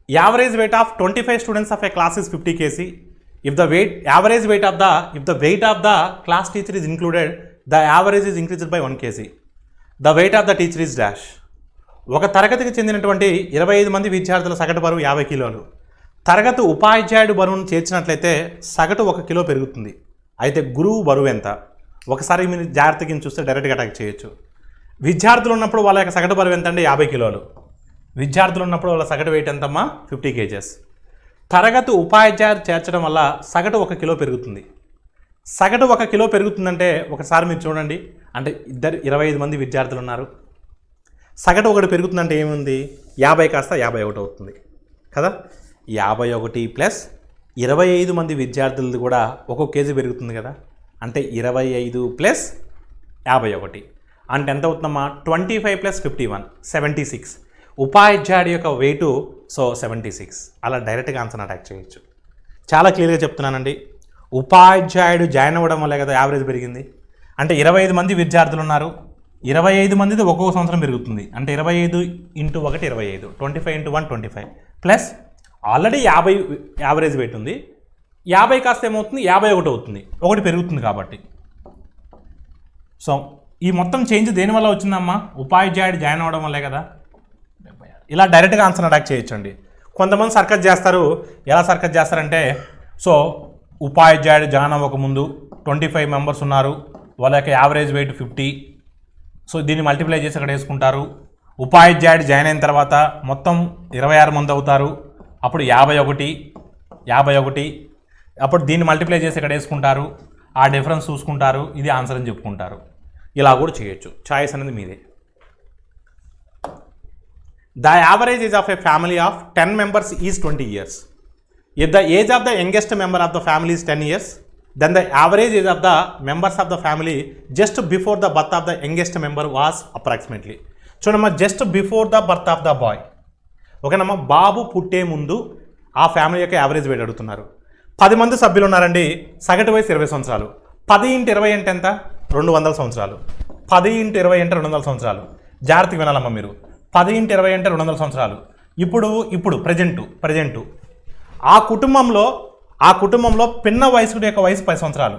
Average weight of 25 students of a class is 50 kg. If the weight of the class teacher is included, the average is increased by 1 kg. The weight of the teacher is dash. ఒక తరగతికి చెందినటువంటి 25 మంది విద్యార్థుల సగటు బరువు 50 కిలోలు. తరగతి ఉపాధ్యాయుడు బరువును చేర్చినట్లయితే సగటు 1 కిలో పెరుగుతుంది. అయితే గురువు బరువు ఎంత? ఒకసారి మీరు జాగ్రత్తగా చూస్తే డైరెక్ట్గా అటాక్ చేయొచ్చు. విద్యార్థులు ఉన్నప్పుడు వాళ్ళ యొక్క సగటు బరువు ఎంత అంటే 50 కిలోలు. విద్యార్థులు ఉన్నప్పుడు వాళ్ళ సగటు వెయిట్ ఎంతమ్మా? 50 kgs. తరగతి ఉపాధ్యాయుడు చేర్చడం వల్ల సగటు 1 కిలో పెరుగుతుంది. సగటు 1 కిలో పెరుగుతుందంటే ఒకసారి మీరు చూడండి, అంటే 25 మంది విద్యార్థులు ఉన్నారు, సగటు 1 పెరుగుతుందంటే ఏముంది? 50 కాస్త 51 అవుతుంది కదా. 51 ప్లస్ 25 మంది విద్యార్థులది కూడా 1 కేజీ పెరుగుతుంది కదా. అంటే 25 ప్లస్ 51 అంటే ఎంత అవుతుందమ్మా? 25 ప్లస్ 51 76. ఉపాధ్యాయుడి యొక్క వెయిటు సో 76. అలా డైరెక్ట్గా ఆన్సర్ అటాక్ చేయొచ్చు. చాలా క్లియర్గా చెప్తున్నానండి. ఉపాధ్యాయుడు జాయిన్ అవ్వడం వల్లే కదా యావరేజ్ పెరిగింది. అంటే 25 మంది విద్యార్థులు ఉన్నారు, 25 మందిది ఒక్కొక్క సంవత్సరం పెరుగుతుంది. అంటే 25 × 1 25, 25 × 1 25 ప్లస్ ఆల్రెడీ 50 యావరేజ్ వెయిట్ ఉంది, 50 కాస్త ఏమవుతుంది? 51 అవుతుంది, 1 పెరుగుతుంది కాబట్టి. సో ఈ మొత్తం చేంజ్ దేనివల్ల వచ్చిందమ్మా? ఉపాధ్యాయుడు జాయిన్ అవ్వడం వల్లే కదా. ఇలా డైరెక్ట్గా ఆన్సర్ అటాక్ చేయొచ్చండి. కొంతమంది సర్కస్ చేస్తారు. ఎలా సర్కస్ చేస్తారంటే, సో ఉపాధ్యాయుడు జాయిన్ అవ్వకముందు 25 మెంబర్స్ ఉన్నారు, వాళ్ళ యొక్క యావరేజ్ వెయిట్ 50, సో దీన్ని మల్టిప్లై చేసి అక్కడ వేసుకుంటారు. ఉపాధ్యాయుడు జాయిన్ అయిన తర్వాత మొత్తం 26 మంది అవుతారు, అప్పుడు 51 అప్పుడు దీన్ని మల్టిప్లై చేసి ఇక్కడ వేసుకుంటారు, ఆ డిఫరెన్స్ చూసుకుంటారు, ఇది ఆన్సర్ అని చెప్పుకుంటారు. ఇలా కూడా చేయొచ్చు, చాయిస్ అనేది మీదే. The average age of a family of 10 members is 20 years. If the age of the youngest member of the family is 10 years, then the average age of the members of the family just before the birth of the youngest member was approximately. చూడమ్మా, just before the birth of the boy, ఓకేనమ్మా, బాబు పుట్టే ముందు ఆ family యొక్క average wait అడుగుతున్నారు. 10 మంది సభ్యులు ఉన్నారండి, సగటు వయసు 20 సంవత్సరాలు. 10 × 20 అంటే ఎంత? 200 సంవత్సరాలు. 10 × 20 అంటే 200 సంవత్సరాలు. జాగ్రత్తగా వినాలమ్మా మీరు. 10 × 20 అంటే 200 సంవత్సరాలు. ఇప్పుడు ప్రజెంటు ఆ కుటుంబంలో పిన్న వయసుడు యొక్క వయసు 10 సంవత్సరాలు.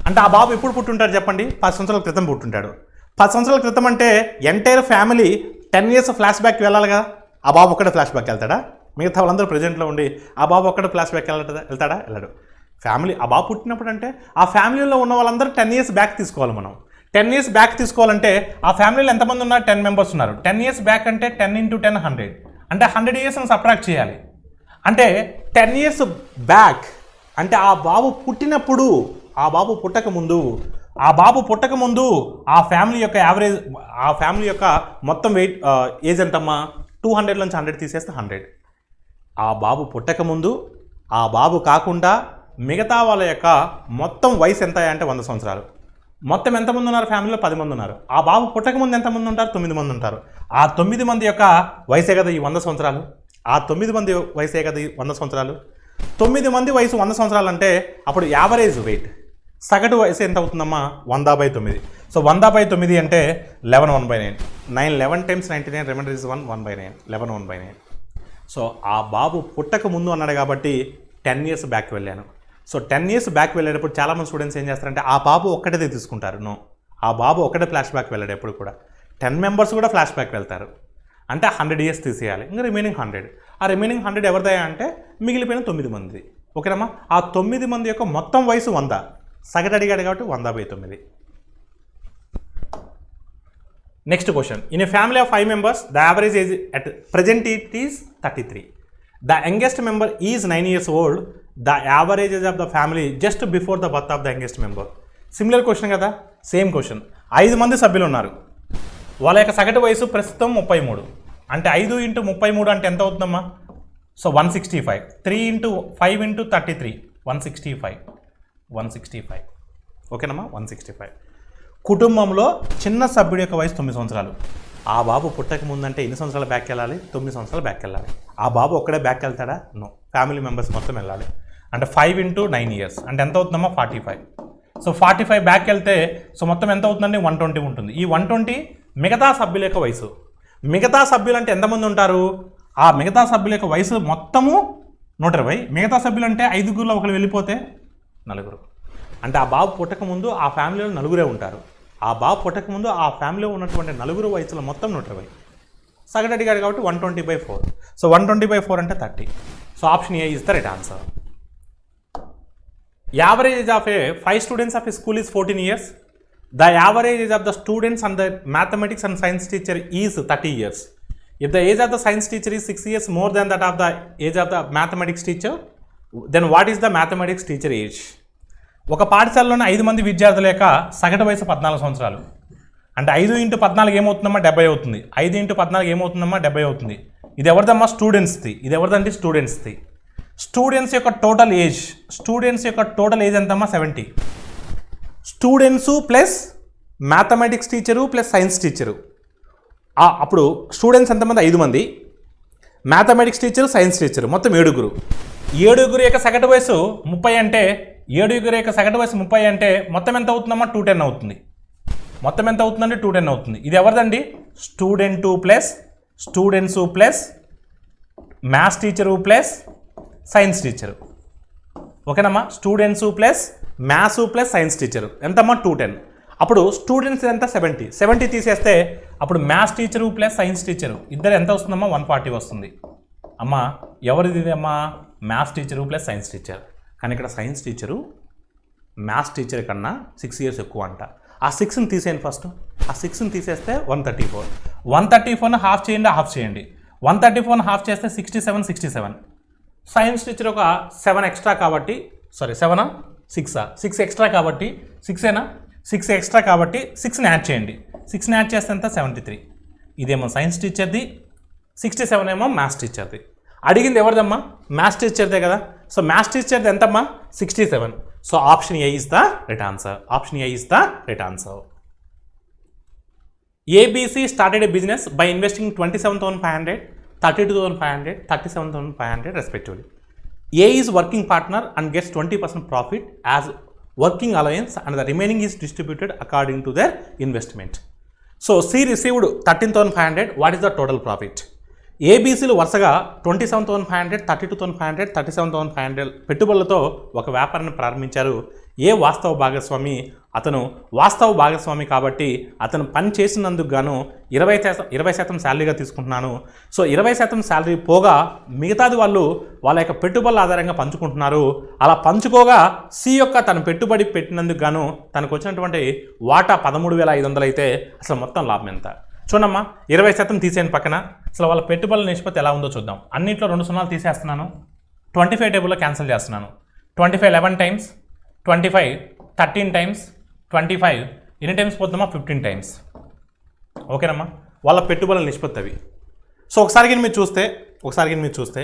అంటే ఆ బాబు ఎప్పుడు పుట్టుంటాడు చెప్పండి? 10 సంవత్సరాల క్రితం పుట్టుంటాడు. 10 సంవత్సరాల క్రితం అంటే entire family 10 years flash back వెళ్ళాలి కదా. ఆ బాబు ఒక్కడే ఫ్లాష్ బ్యాక్ వెళ్తాడా? మిగతా వాళ్ళందరూ ప్రజెంట్లో ఉండి ఆ బాబు ఒక్కడే ఫ్లాష్ బ్యాక్ వెళ్తాడా? వెళ్ళాడు. ఫ్యామిలీ ఆ బాబు పుట్టినప్పుడు అంటే ఆ ఫ్యామిలీలో ఉన్న వాళ్ళందరూ 10 years బ్యాక్ తీసుకోవాలి మనం. 10 years బ్యాక్ తీసుకోవాలంటే ఆ ఫ్యామిలీలో ఎంతమంది ఉన్నారు? 10 members ఉన్నారు. 10 years బ్యాక్ అంటే 10 × 10 100, అంటే 100 years సబ్ట్రాక్ట్ చేయాలి. అంటే 10 years బ్యాక్ అంటే ఆ బాబు పుట్టినప్పుడు, ఆ బాబు పుట్టక ముందు ఆ ఫ్యామిలీ యొక్క యావరేజ్, ఆ ఫ్యామిలీ యొక్క మొత్తం వెయిట్ ఏజ్ ఎంతమ్మా? 200 నుంచి 100 తీసేస్తే 100. ఆ బాబు పుట్టక ముందు, ఆ బాబు కాకుండా మిగతా వాళ్ళ యొక్క మొత్తం వయసు ఎంత అంటే 100 సంవత్సరాలు. మొత్తం ఎంతమంది ఉన్నారు ఫ్యామిలీలో? 10 మంది ఉన్నారు. ఆ బాబు పుట్టక ముందు ఎంతమంది ఉంటారు? 9 మంది ఉంటారు. ఆ 9 మంది యొక్క వయసే కదా ఈ 100 సంవత్సరాలు. ఆ 9 మంది వయసే కదా ఈ 100 సంవత్సరాలు. 9 మంది వయసు 100 సంవత్సరాలు అంటే అప్పుడు యావరేజ్ వెయిట్, సగటు వయసు ఎంత అవుతుందమ్మా? 100/9. సో 100/9 అంటే 11 1/9. 11 × 99 రిమైండర్ ఇస్ 1/9. 11 1/9. సో ఆ బాబు పుట్టక ముందు అన్నాడు కాబట్టి 10 years బ్యాక్ వెళ్ళాను. సో 10 years బ్యాక్ వెళ్ళేటప్పుడు చాలామంది స్టూడెంట్స్ ఏం చేస్తారంటే ఆ బాబు ఒక్కటే తీసుకుంటారు. నో, ఆ బాబు ఒక్కటే ఫ్లాష్ బ్యాక్ వెళ్ళాడు. ఎప్పుడు కూడా 10 members కూడా ఫ్లాష్ బ్యాక్ వెళ్తారు. అంటే 100 years తీసేయాలి. ఇంకా రిమైనింగ్ 100. ఆ రిమైనింగ్ 100 ఎవరిదయ్యా అంటే మిగిలిపోయిన 9 మంది. ఓకేనమ్మా, ఆ 9 మంది యొక్క మొత్తం వయసు 100, సగటు అడిగాడు కాబట్టి 100/9. Next question. In a family of 5 members, the average age at present it is 33. The youngest member is 9 years old. The average age of the family just before the birth of the youngest member. Similar question కదా, same question. 5 మంది సభ్యులు ఉన్నారు, వాళ్ళ యొక్క సగటు వయసు ప్రస్తుతం 33. అంటే 5 × 33 అంటే ఎంత అవుతుందమ్మా? సో 165. 3 × 5 × 33 165. ఓకేనమ్మా, 165. కుటుంబంలో చిన్న సభ్యుడి యొక్క వయసు 9 సంవత్సరాలు. ఆ బాబు పుట్టక ముందంటే ఎన్ని సంవత్సరాలు బ్యాక్ వెళ్ళాలి? 9 సంవత్సరాలు బ్యాక్ వెళ్ళాలి. ఆ బాబు ఒక్కడే బ్యాక్ వెళ్తాడా? నో, ఫ్యామిలీ మెంబర్స్ మొత్తం వెళ్ళాలి. అంటే 5 × 9 years అంటే ఎంత అవుతుందమ్మా? 45. సో 45 బ్యాక్ వెళ్తే సో మొత్తం ఎంత అవుతుందండి? 120 ఉంటుంది. ఈ 120 మిగతా సభ్యుల యొక్క వయసు. మిగతా సభ్యులు అంటే ఎంతమంది ఉంటారు? ఆ మిగతా సభ్యుల యొక్క వయసు మొత్తము 120. మిగతా సభ్యులు అంటే 5గురిలో ఒకరు వెళ్ళిపోతే 4. అంటే ఆ బాబు పుట్టక ముందు ఆ ఫ్యామిలీలో 4 ఉంటారు. ఆ బాబు పుట్టక ముందు ఆ ఫ్యామిలీలో ఉన్నటువంటి 4 వయసులో మొత్తం 120. సగటు అడిగాడు కాబట్టి 120/4. సో 120/4 అంటే 30. So option A is the right answer. Average age of 5 students of a school is 14 years. The average age of the students and the mathematics and science teacher is 30 years. If the age of the science teacher is 6 years more than that of the age of the mathematics teacher, then what is the mathematics teacher age? ఒక పాఠశాలలోనే 5 మంది విద్యార్థుల యొక్క సగటు వయసు 14 సంవత్సరాలు. అంటే 5 × 14 ఏమవుతుందమ్మా? 70 అవుతుంది. 5 × 14 ఏమవుతుందమ్మా? 70 అవుతుంది. ఇది ఎవరిదమ్మా? స్టూడెంట్స్ది. ఇది ఎవరిదంటే? స్టూడెంట్స్ది. స్టూడెంట్స్ యొక్క టోటల్ ఏజ్ ఎంతమ్మా? 70. Students plus mathematics teacher plus science teacher. అప్పుడు స్టూడెంట్స్ ఎంతమంది? 5 మంది. మ్యాథమెటిక్స్ టీచరు, సైన్స్ టీచరు, మొత్తం 7. 7 యొక్క సగటు వయసు 30 అంటే 7 యొక్క సగటు వయసు 30 అంటే మొత్తం ఎంత అవుతుందమ్మా? 210 అవుతుంది. మొత్తం ఎంత అవుతుందండి? 210 అవుతుంది. ఇది ఎవరిదండి? Students plus maths teacher plus science teacher. ఓకేనమ్మా, students plus maths plus science teacher ఎంతమ్మా? 210. అప్పుడు స్టూడెంట్స్ ఎంత? 70 తీసేస్తే అప్పుడు maths teacher plus science teacher ఇద్దరు ఎంత వస్తుందమ్మా? 140 వస్తుంది. అమ్మా ఎవరిది అమ్మా? Maths teacher plus science teacher. కానీ ఇక్కడ సైన్స్ టీచరు మ్యాథ్స్ టీచర్ కన్నా 6 years ఎక్కువ అంట. ఆ 6ని తీసేయండి ఫస్ట్. ఆ 6ని తీసేస్తే 134. 134ని హాఫ్ చేయండి. 134ని హాఫ్ చేస్తే 67. సైన్స్ టీచర్ ఒక 7 ఎక్స్ట్రా కాబట్టి 7 6 ఎక్స్ట్రా కాబట్టి 6 ఎక్స్ట్రా కాబట్టి 6ని యాడ్ చేయండి. 6ని యాడ్ చేస్తే ఎంత? 73. ఇదేమో సైన్స్ టీచర్ది, 67 ఏమో మ్యాథ్స్ టీచర్ది. అడిగింది ఎవరిదమ్మా? మ్యాథ్స్ టీచర్దే కదా. సో మ్యాథ్స్ టీచర్ది ఎంతమ్మా? 67. So option A is the right answer. Option A is the right answer. ABC started a business by investing 27,500, 32,500, 37,500 respectively. A is working partner and gets 20% profit as working allowance and the remaining is distributed according to their investment. So C received 13,500. What is the total profit? ABCలు వరుసగా 27,500, 32,500, 37,500 పెట్టుబడులతో ఒక వ్యాపారాన్ని ప్రారంభించారు. ఏ వాస్తవ భాగస్వామి? అతను వాస్తవ భాగస్వామి కాబట్టి అతను పని చేసినందుకు గాను 20% శాలరీగా తీసుకుంటున్నాను. సో 20% శాలరీ పోగా మిగతాది వాళ్ళ యొక్క పెట్టుబడుల ఆధారంగా పంచుకుంటున్నారు. అలా పంచుకోగా సి యొక్క తన పెట్టుబడి పెట్టినందుకు గాను తనకు వచ్చినటువంటి వాటా 13,500 అయితే అసలు మొత్తం లాభం ఎంత? చూడమ్మా, 20% తీసేయండి పక్కన. అసలు వాళ్ళ పెట్టుబడుల నిష్పత్తి ఎలా ఉందో చూద్దాం. అన్నింటిలో 2 సున్నాలు తీసేస్తున్నాను. 25 టేబుల్లో క్యాన్సిల్ చేస్తున్నాను. 25 11 టైమ్స్, 25 13 టైమ్స్, 25 ఎన్ని టైమ్స్ పోతుందమ్మా? 15 టైమ్స్. ఓకేనమ్మా, వాళ్ళ పెట్టుబడుల నిష్పత్తి అవి. సో ఒకసారి మీరు చూస్తే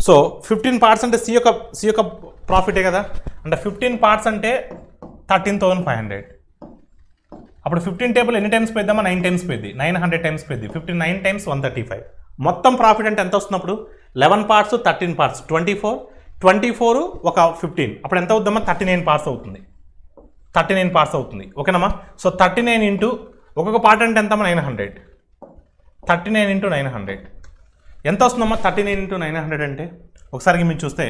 సో 15 పార్ట్స్ అంటే సి యొక్క ప్రాఫిటే కదా. అంటే 15 పార్ట్స్ అంటే 13,500. అప్పుడు 15 టేబుల్ ఎన్ని టైమ్స్ పోయిద్దామా? 9 టైమ్స్ పోయింది. 900 టైమ్స్ పోయింది. 59 టైమ్స్ 135. మొత్తం ప్రాఫిట్ అంటే ఎంత వస్తుంది అప్పుడు? 11 పార్ట్స్ 13 పార్ట్స్ 24 ఒక 15. అప్పుడు ఎంత అవుతుందమ్మా? 39 పార్ట్స్ అవుతుంది. 39 పార్ట్స్ అవుతుంది. ఓకేనమ్మా. సో 39 ఇంటూ ఒక్కొక్క పార్ట్ అంటే ఎంతమ్మా? 900. 39 ఇంటూ 900 ఎంత వస్తుందమ్మా? 39 ఇంటూ 900 అంటే ఒకసారికి మీరు చూస్తే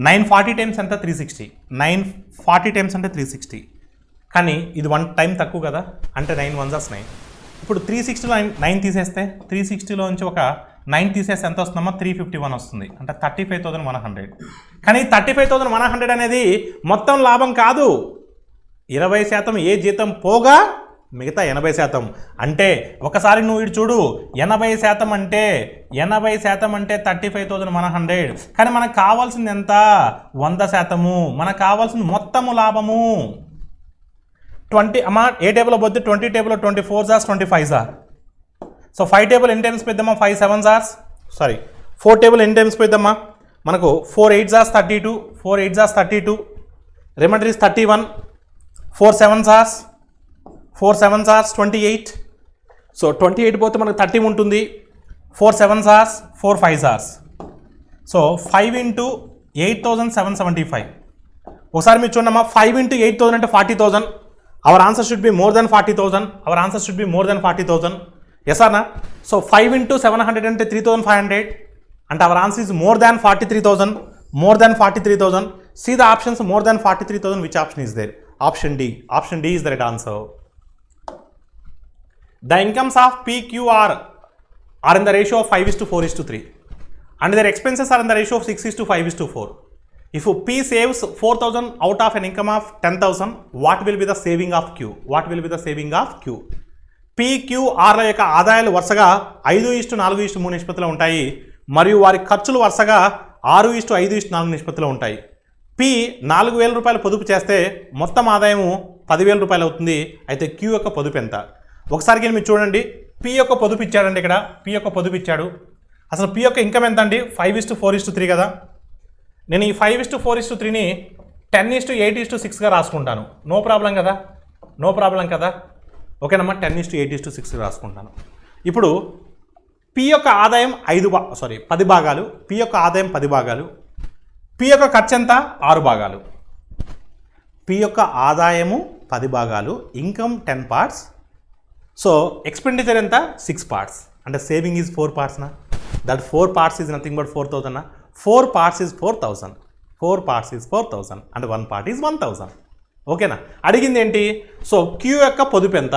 940 టైమ్స్ ఎంత? 360. 940 టైమ్స్ అంటే 360. కానీ ఇది 1 టైం తక్కువ కదా, అంటే 9 1 9. ఇప్పుడు 360లో 9 తీసేస్తే 360లో నుంచి ఒక 9 తీసేస్తే ఎంత వస్తుందమ్మా? 351 వస్తుంది. అంటే 35,100. కానీ 35,100 అనేది మొత్తం లాభం కాదు. 20% ఏ జీతం పోగా మిగతా 80%. అంటే ఒకసారి నువ్వు ఇటు చూడు, 80% అంటే 35,100. కానీ మనకు కావాల్సింది ఎంత? 100%. మనకు కావాల్సింది మొత్తము లాభము. 20 అమ్మా, ఏ టేబుల్లో పోద్ది? 20 టేబుల్లో 24 జార్స్ 25 జార్. సో 5 టేబుల్ ఎన్ని టైమ్స్ పోయిద్దామా? 5 7 జార్స్. 4 టేబుల్ ఎన్ని టైమ్స్ పోయిద్దామా? మనకు 4 8 jars 32, 4 8 jars 32, remainder is 31. 4 7 jars 28. So 28 పోతే మనకు 30 ఉంటుంది. 4 7 జార్స్ 4 5 జార్స్. So 5 into 8,775. ఒకసారి మీరు చూడమ్మా, 5 ఇంటూ 8,000 అంటే 40,000. Our answer should be more than 40,000. Our answer should be more than 40,000. Yes or no? So 5 into 700 అంటే 3,500. And our answer is more than 43,000. More than 43,000. See the options more than 43,000. Which option is there? Option D. Option D is the right answer. The incomes of PQR are in the ratio of 5:4:3. And their expenses are in the ratio of 6:5:4. If P saves 4,000 out of an income of 10,000, what will be the saving of Q? What will be the saving of Q? PQRల యొక్క ఆదాయాలు వరుసగా 5:4:3 నిష్పత్తిలో ఉంటాయి. మరియు వారి ఖర్చులు వరుసగా 6:5:4 నిష్పత్తిలో ఉంటాయి. P 4,000 రూపాయలు పొదుపు చేస్తే మొత్తం ఆదాయము 10,000 రూపాయలు అవుతుంది. అయితే Q యొక్క పొదుపు ఎంత? ఒకసారి మీరు చూడండి, P యొక్క పొదుపు ఇచ్చాడండి. ఇక్కడ P యొక్క పొదుపు ఇచ్చాడు. అసలు P యొక్క ఇన్కమ్ ఎంత అండి? 5:4:3 కదా. నేను ఈ 5:4:3ని 10:8:6గా రాసుకుంటాను. నో ప్రాబ్లం కదా. ఓకేనమ్మా, 10:8:6 రాసుకుంటాను. ఇప్పుడు P యొక్క ఆదాయం 10 భాగాలు. P యొక్క ఆదాయం 10 భాగాలు. P యొక్క ఖర్చు ఎంత? 6 భాగాలు. P యొక్క ఆదాయము 10 భాగాలు, ఇన్కమ్ 10 పార్ట్స్. సో ఎక్స్పెండిచర్ ఎంత? 6 పార్ట్స్. అంటే సేవింగ్ ఈజ్ 4 పార్ట్స్నా? That 4 parts is nothing but 4,000. 4 parts is 4,000. 4 parts is 4,000 and 1 part is 1,000. ఓకేనా? అడిగింది ఏంటి? సో క్యూ యొక్క పొదుపు ఎంత?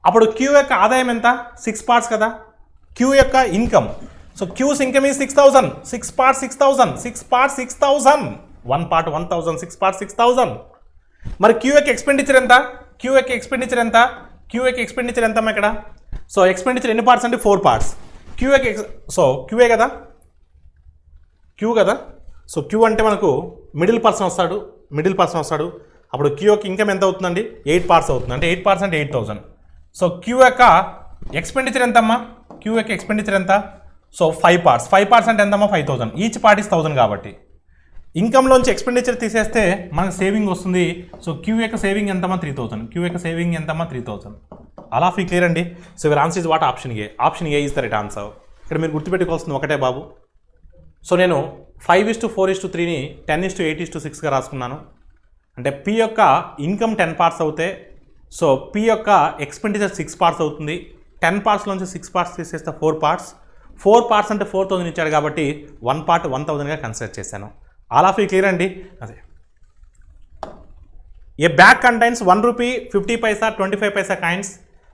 అప్పుడు క్యూ యొక్క ఆదాయం ఎంత? 6 పార్ట్స్ కదా. క్యూ యొక్క income, so Q's income is 6,000. 6 parts 6,000. 6 parts 6,000. 1 part 1,000. 6 parts 6,000. మరి క్యూ యొక్క ఎక్స్పెండిచర్ ఎంత? క్యూ యొక్క ఎక్స్పెండిచర్ ఎంత? క్యూ యొక్క ఎక్స్పెండిచర్ ఎంత ఇక్కడ? సో ఎక్స్పెండిచర్ ఎన్ని పార్ట్స్ అంటే 4 పార్ట్స్. క్యూ యొక్క సో క్యూఏ కదా, క్యూ కదా. సో క్యూ అంటే మనకు మిడిల్ పర్సన్ వస్తాడు. అప్పుడు క్యూ యొక్క ఇన్కమ్ ఎంత అవుతుందండి? 8 పార్ట్స్ అవుతుంది. అంటే 8 పార్ట్స్ అంటే 8,000. సో క్యూ యొక్క ఎక్స్పెండిచర్ ఎంతమ్మా? క్యూ యొక్క ఎక్స్పెండిచర్ ఎంత? So 5 parts. 5 పార్ట్స్ అంటే ఎంతమ్మా? 5,000. ఈచ్ పార్ట్ ఈస్ 1,000 కాబట్టి ఇన్కమ్లోంచి ఎక్స్పెండిచర్ తీసేస్తే మనకు సేవింగ్ వస్తుంది. సో క్యూ యొక్క సేవింగ్ ఎంతమా 3000, క్యూ యొక్క సేవింగ్ ఎంతమా 3000. ఆల్ ఆఫ్ యూ క్లియర్ అండి. So your answer is what? Option A. Option A is the right answer. ఇక్కడ మీరు గుర్తుపెట్టుకోవాల్సింది ఒకటే బాబు. సో నేను 5:4:3ని 10:8:6గా రాసుకున్నాను. అంటే పి యొక్క ఇన్కమ్ 10 పార్ట్స్ అవుతే సో పి యొక్క ఎక్స్పెండిచర్ 6 పార్ట్స్ అవుతుంది. 10 పార్ట్స్లోంచి 6 పార్ట్స్ తీసేస్తే 4 పార్ట్స్. 4 పార్ట్స్ అంటే 4000 ఇచ్చాడు కాబట్టి 1 పార్ట్ 1000గా కన్సిడర్ చేశాను. ఆల్ ఆఫ్ యూ క్లియర్ అండి. అదే a bag contains 1 rupee 50 paisa 25 paisa coins.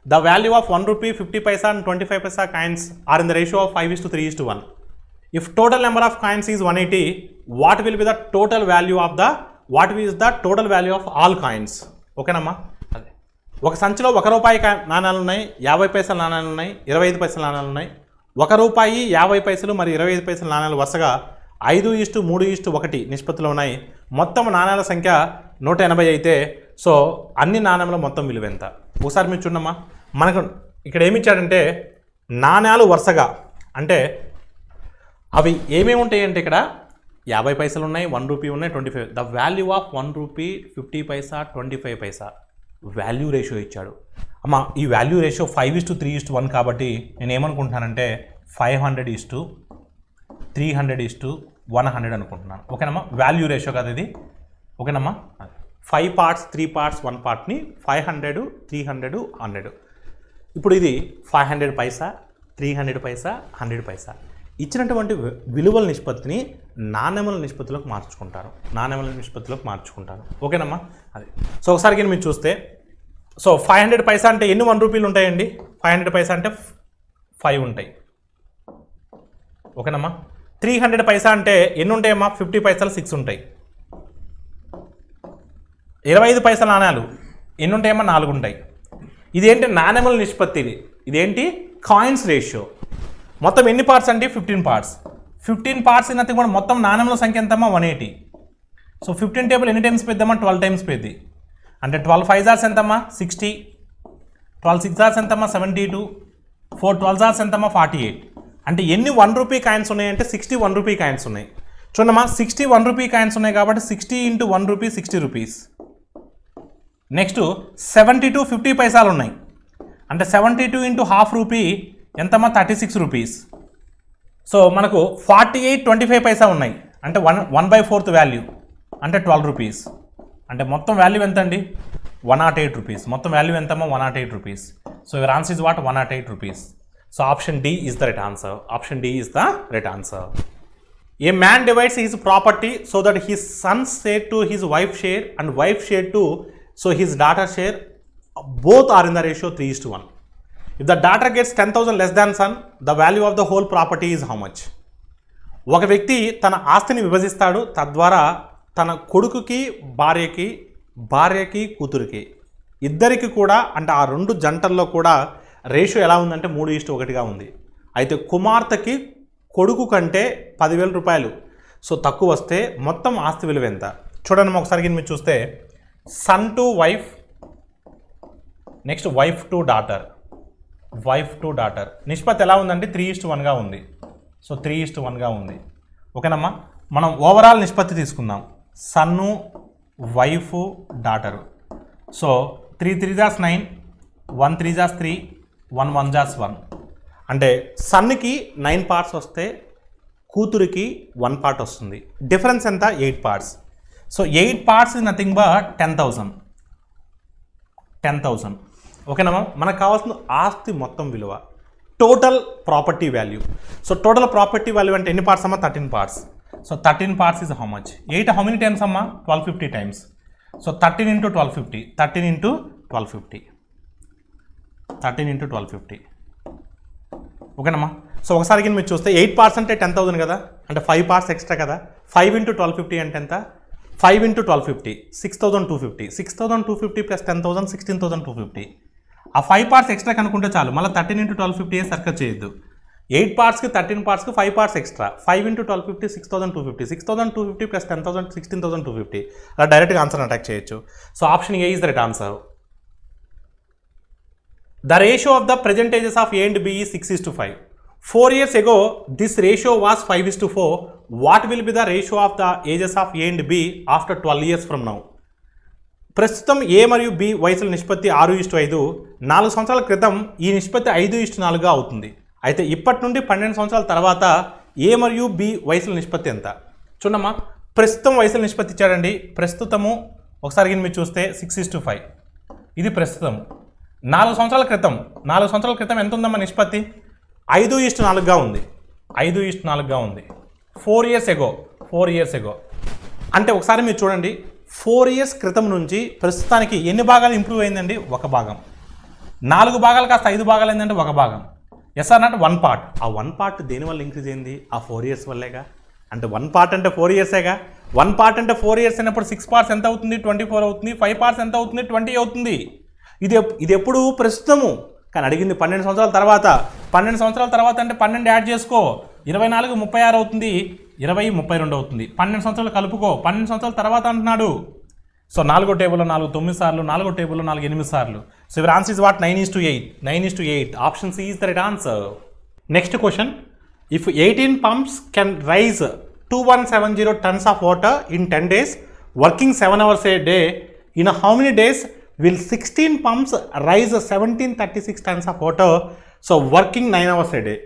The value of 1 rupee 50 paisa and 25 paisa coins are in the ratio of 5:3:1. If total number of coins is 180, what will be the total value of all coins? ఓకేనమ్మా. అదే ఒక సంచిలో 1 రూపాయి నాణాలు ఉన్నాయి, 50 పైసల నాణాలు ఉన్నాయి, 25 పైసల నాణాలు ఉన్నాయి. 1 రూపాయి 50 పైసలు మరి 25 పైసల నాణాలు వరుసగా 5:3:1 నిష్పత్తిలో ఉన్నాయి. మొత్తం నాణాల సంఖ్య 180 అయితే సో అన్ని నాణ్యాల మొత్తం విలువ ఎంత? ఒకసారి మీరు చూడమ్మా. మనకు ఇక్కడ ఏమి ఇచ్చాడంటే నాణ్యాలు వరుసగా అంటే అవి ఏమేమి ఉంటాయి అంటే ఇక్కడ 50 పైసలు ఉన్నాయి, 1 రూపీ ఉన్నాయి, 25. The value of 1 rupee 50 paisa 25 Paisa value ratio ఇచ్చాడు. అమ్మ ఈ వాల్యూ రేషియో 5:3:1 కాబట్టి నేను ఏమనుకుంటున్నానంటే 500:300:100 అనుకుంటున్నాను. ఓకేనమ్మా. వాల్యూ రేషియో కదా ఇది. ఓకేనమ్మా. 5 పార్ట్స్ 3 పార్ట్స్ 1 పార్ట్ని 500 300 100. ఇప్పుడు ఇది 500 పైసా 300 పైసా 100 పైసా ఇచ్చినటువంటి విలువల నిష్పత్తిని నాణ్యముల నిష్పత్తిలోకి మార్చుకుంటారు. ఓకేనమ్మా. అది సో ఒకసారి మీరు చూస్తే సో 500 పైసా అంటే ఎన్ని 1 రూపీలు ఉంటాయండి? 500 పైసా అంటే 5 ఉంటాయి. ఓకేనమ్మా. 300 పైసా అంటే ఎన్ని ఉంటాయమ్మా? 50 పైసలు 6 ఉంటాయి. 25 పైసల నాణ్యాలు ఎన్ని ఉంటాయమ్మా? 4 ఉంటాయి. ఇదేంటి? నాణ్యముల నిష్పత్తి. ఇదేంటి? Coins ratio. మొత్తం ఎన్ని పార్ట్స్ అంటే 15 పార్ట్స్. 15 పార్ట్స్ ఇన్నది కూడా మొత్తం నాణ్యముల సంఖ్య ఎంతమ్మా? 180. సో 15 టేబుల్ ఎన్ని టైమ్స్ పెద్దమ్మా? 12 టైమ్స్ పెద్ది. అంటే 12 5 జార్స్ ఎంతమ్మా? 60. 12 6 జార్స్ ఎంతమ్మా? 72. 4 12 జార్స్ ఎంతమ్మా? 48. అంటే ఎన్ని 1 రూపీ కాయిన్స్ ఉన్నాయంటే 60 1 రూపీ కాయిన్స్ ఉన్నాయి. చూడమ్మా 60 1 రూపీ కాయిన్స్ ఉన్నాయి కాబట్టి 60 × 1 రూపీ 60 రూపీస్. నెక్స్ట్ 72 50 పైసాలు ఉన్నాయి. అంటే 72 × ½ రూపీ ఎంతమ్మా? 36 రూపీస్. సో మనకు 48 25 పైసా ఉన్నాయి. అంటే 1/4 వాల్యూ అంటే 12 రూపీస్. అంటే మొత్తం వాల్యూ ఎంత అండి? 108 రూపీస్. మొత్తం వాల్యూ ఎంతమ్మా? 108 rupees. So your answer is what? 108 rupees. So option D is the right answer. Option D is the right answer. A man divides his property so that his sons share to his wife share and wife share to so his daughter share both are in the ratio 3:1. If the daughter gets 10,000 less than son, the value of the whole property is how much? ఒక వ్యక్తి తన ఆస్తిని విభజిస్తాడు. తద్వారా తన కొడుకుకి భార్యకి కూతురికి ఇద్దరికి కూడా అంటే ఆ 2 జంటల్లో కూడా రేషియో ఎలా ఉందంటే 3:1గా ఉంది. అయితే కుమార్తెకి కొడుకు కంటే 10,000 రూపాయలు సో తక్కువ వస్తే మొత్తం ఆస్తి విలువ ఎంత? చూడండి ఒకసారి మీరు చూస్తే son to wife, next wife to daughter నిష్పత్తి ఎలా ఉందంటే 3:1గా ఉంది. సో 3:1గా ఉంది. ఓకేనమ్మా. మనం ఓవరాల్ నిష్పత్తి తీసుకుందాం. Son wife daughter. సో 3 3 జాస్ 9, 1 3 జాస్ 3, 1 1 జాస్ 1. అంటే సన్నుకి 9 పార్ట్స్ వస్తే కూతురికి 1 పార్ట్ వస్తుంది. డిఫరెన్స్ ఎంత? 8 parts. So 8 parts is nothing but 10,000. ఓకేనమ్మా. మనకు కావాల్సిన ఆస్తి మొత్తం విలువ total property value. So total property value అంటే ఎన్ని పార్ట్స్ అమ్మా? 13 parts. So 13 parts is how much? 8 how many times అమ్మా? 1250 టైమ్స్. సో 13 × 1250, 13 × 1250, 13 × 1250. ఓకేనమ్మా. సో ఒకసారి మీరు చూస్తే 8 పార్ట్స్ అంటే 10,000 కదా, అంటే 5 పార్ట్స్ ఎక్స్ట్రా కదా. 5 × 1250 అంటే ఎంత? 5 × 1250 6,250. 6,250 + 10,000 16,250. ఆ 5 పార్ట్స్ ఎక్స్ట్రా కనుక్కుంటే చాలు. మళ్ళీ 13 × 1250 సర్కల్ చేయొద్దు. 8 పార్ట్స్కి 13 పార్ట్స్కి 5 పార్ట్స్ ఎక్స్ట్రా. 5 × 1250 6,250. 6,250 + 10,000 16,250. అలా డైరెక్ట్గా ఆన్సర్ అటాక్ చేయొచ్చు. So option A is the right answer. The ratio of the ప్రజెంటేజెస్ of A and B is 6:5. 4 years ago, this ratio was 5:4. What will be the ratio of the ages of A and B after 12 years from now? ప్రస్తుతం ఏ మరియు B వయసుల నిష్పత్తి 6:5. 4 సంవత్సరాల క్రితం ఈ నిష్పత్తి 5:4గా అవుతుంది. అయితే ఇప్పటి నుండి 12 సంవత్సరాల తర్వాత ఏ మరియు బి వయసుల నిష్పత్తి ఎంత? చూడమ్మా, ప్రస్తుతం వయసుల నిష్పత్తి ఇచ్చాడండి. ప్రస్తుతము ఒకసారి మీరు చూస్తే 6:5. ఇది ప్రస్తుతం. 4 సంవత్సరాల క్రితం ఎంత ఉందమ్మా నిష్పత్తి? 5:4గా ఉంది. 5:4గా ఉంది. 4 years ago అంటే ఒకసారి మీరు చూడండి, 4 years క్రితం నుంచి ప్రస్తుతానికి ఎన్ని భాగాలు ఇంప్రూవ్ అయిందండి? 1 భాగం. 4 భాగాలు కాస్త 5 భాగాలు అయిందంటే 1 భాగం. Yes or not? 1 పార్ట్. ఆ 1 పార్ట్ దేనివల్ల ఇంక్రీజ్ అయింది? ఆ 4 years వల్లేగా. అంటే 1 పార్ట్ అంటే 4 yearsేగా. 1 పార్ట్ అంటే 4 years అయినప్పుడు 6 parts ఎంత అవుతుంది? 24 అవుతుంది. 5 parts ఎంత అవుతుంది? 20 అవుతుంది. ఇది ఎప్పుడు? ప్రస్తుతము. కానీ అడిగింది 12 సంవత్సరాల తర్వాత. 12 సంవత్సరాల తర్వాత అంటే 12 యాడ్ చేసుకో, 24 36 అవుతుంది, 20 32 అవుతుంది. 12 సంవత్సరాలు కలుపుకో, 12 సంవత్సరాల తర్వాత అంటున్నాడు. సో 4వ టేబుల్లో 4 9 సార్లు, 4వ టేబుల్లో 4 8 సార్లు. So your answer is what? 9:8. 9:8. Option C is the right answer. Next question, if 18 pumps can raise 2170 tons of water in 10 days, working 7 hours a day, in how many days will 16 pumps rise 1736 tons of water, so working 9 hours a day?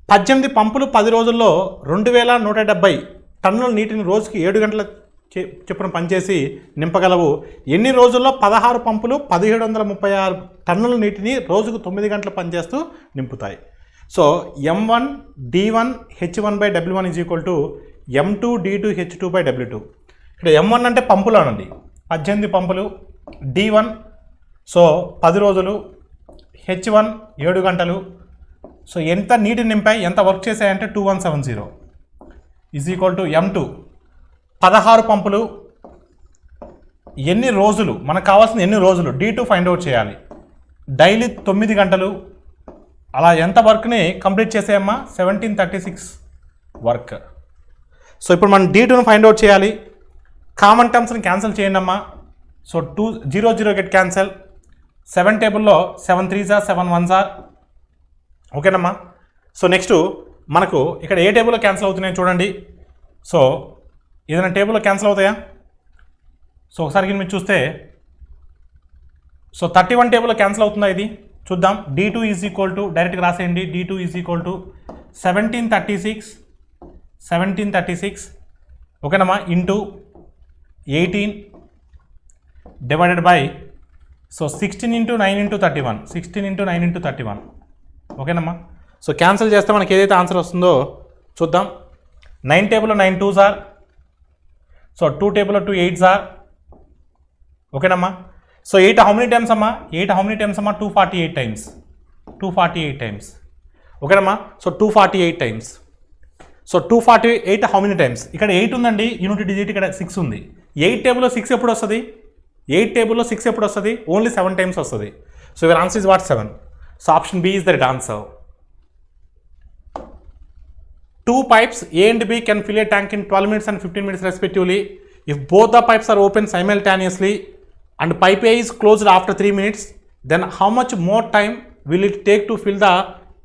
18 పంపులు 10 రోజుల్లో 2170 టన్నుల నీటిని రోజుకి 7 గంటల చొప్పున పనిచేసి నింపగలవు. ఎన్ని రోజుల్లో 16 పంపులు 1736 టన్నుల నీటిని రోజుకు 9 గంటలు పనిచేస్తూ నింపుతాయి? So M1 D1 H1/W1 is equal to M2 D2 H2/W2. ఇక్కడ M1 అంటే పంపులు అనండి, 18 పంపులు, D1 సో 10 రోజులు, H1 7 గంటలు. సో ఎంత నీటిని నింపాయి, ఎంత వర్క్ చేశాయంటే 2170 ఈజ్ ఈక్వల్ టు M2 16 పంపులు, ఎన్ని రోజులు, మనకు కావాల్సిన ఎన్ని రోజులు, D2 ఫైండ్ అవుట్ చేయాలి. డైలీ 9 గంటలు, అలా ఎంత వర్క్ని కంప్లీట్ చేసేయమ్మా? 1736 వర్క్. సో ఇప్పుడు మనం D2ను ఫైండ్ అవుట్ చేయాలి. కామన్ టర్మ్స్ని క్యాన్సిల్ చేయండి అమ్మా. So 200 get cancel. 7 టేబుల్లో 7 3s are 7 1s are. ఓకేనమ్మా. సో నెక్స్ట్ మనకు ఇక్కడ ఏ టేబుల్లో క్యాన్సిల్ అవుతున్నాయో చూడండి. సో ఏదైనా టేబుల్లో క్యాన్సిల్ అవుతాయా? సో ఒకసారి మీరు చూస్తే సో 31 టేబుల్లో క్యాన్సిల్ అవుతుందా? ఇది చూద్దాం. D2 ఈజ్ ఈక్వల్ టు, డైరెక్ట్గా రాసేయండి, D2 ఈజ్ ఈక్వల్ టు 1736 ఓకేనమ్మా into 18 divided by so 16 into 9 into 31, 16 into 9 into 31 ఓకేనమ్మా. సో క్యాన్సిల్ చేస్తే మనకి ఏదైతే ఆన్సర్ వస్తుందో చూద్దాం. 9 టేబుల్లో 9 2s are, సో 2 టేబుల్లో 2 8s are ఓకేనమ్మా. సో 8 హౌ మెనీ టైమ్స్ అమ్మా? 8 హౌ మెనీ టైమ్స్ అమ్మా? 248 టైమ్స్. 248 టైమ్స్ ఓకేనమ్మా. So 248 times. So 248 how many times? ఇక్కడ 8 ఉందండి, యూనిట్ డిజిట్ ఇక్కడ 6 ఉంది. 8 టేబుల్లో 6 ఎప్పుడు వస్తుంది? 8 టేబుల్లో 6 ఎప్పుడు వస్తుంది? ఓన్లీ 7 టైమ్స్ వస్తుంది. So your answer is what? 7. So option B is the right answer. 2 pipes A and B can fill a tank in 12 minutes and 15 minutes respectively. If both the pipes are open simultaneously and pipe A is closed after 3 minutes, then how much more time will it take to fill the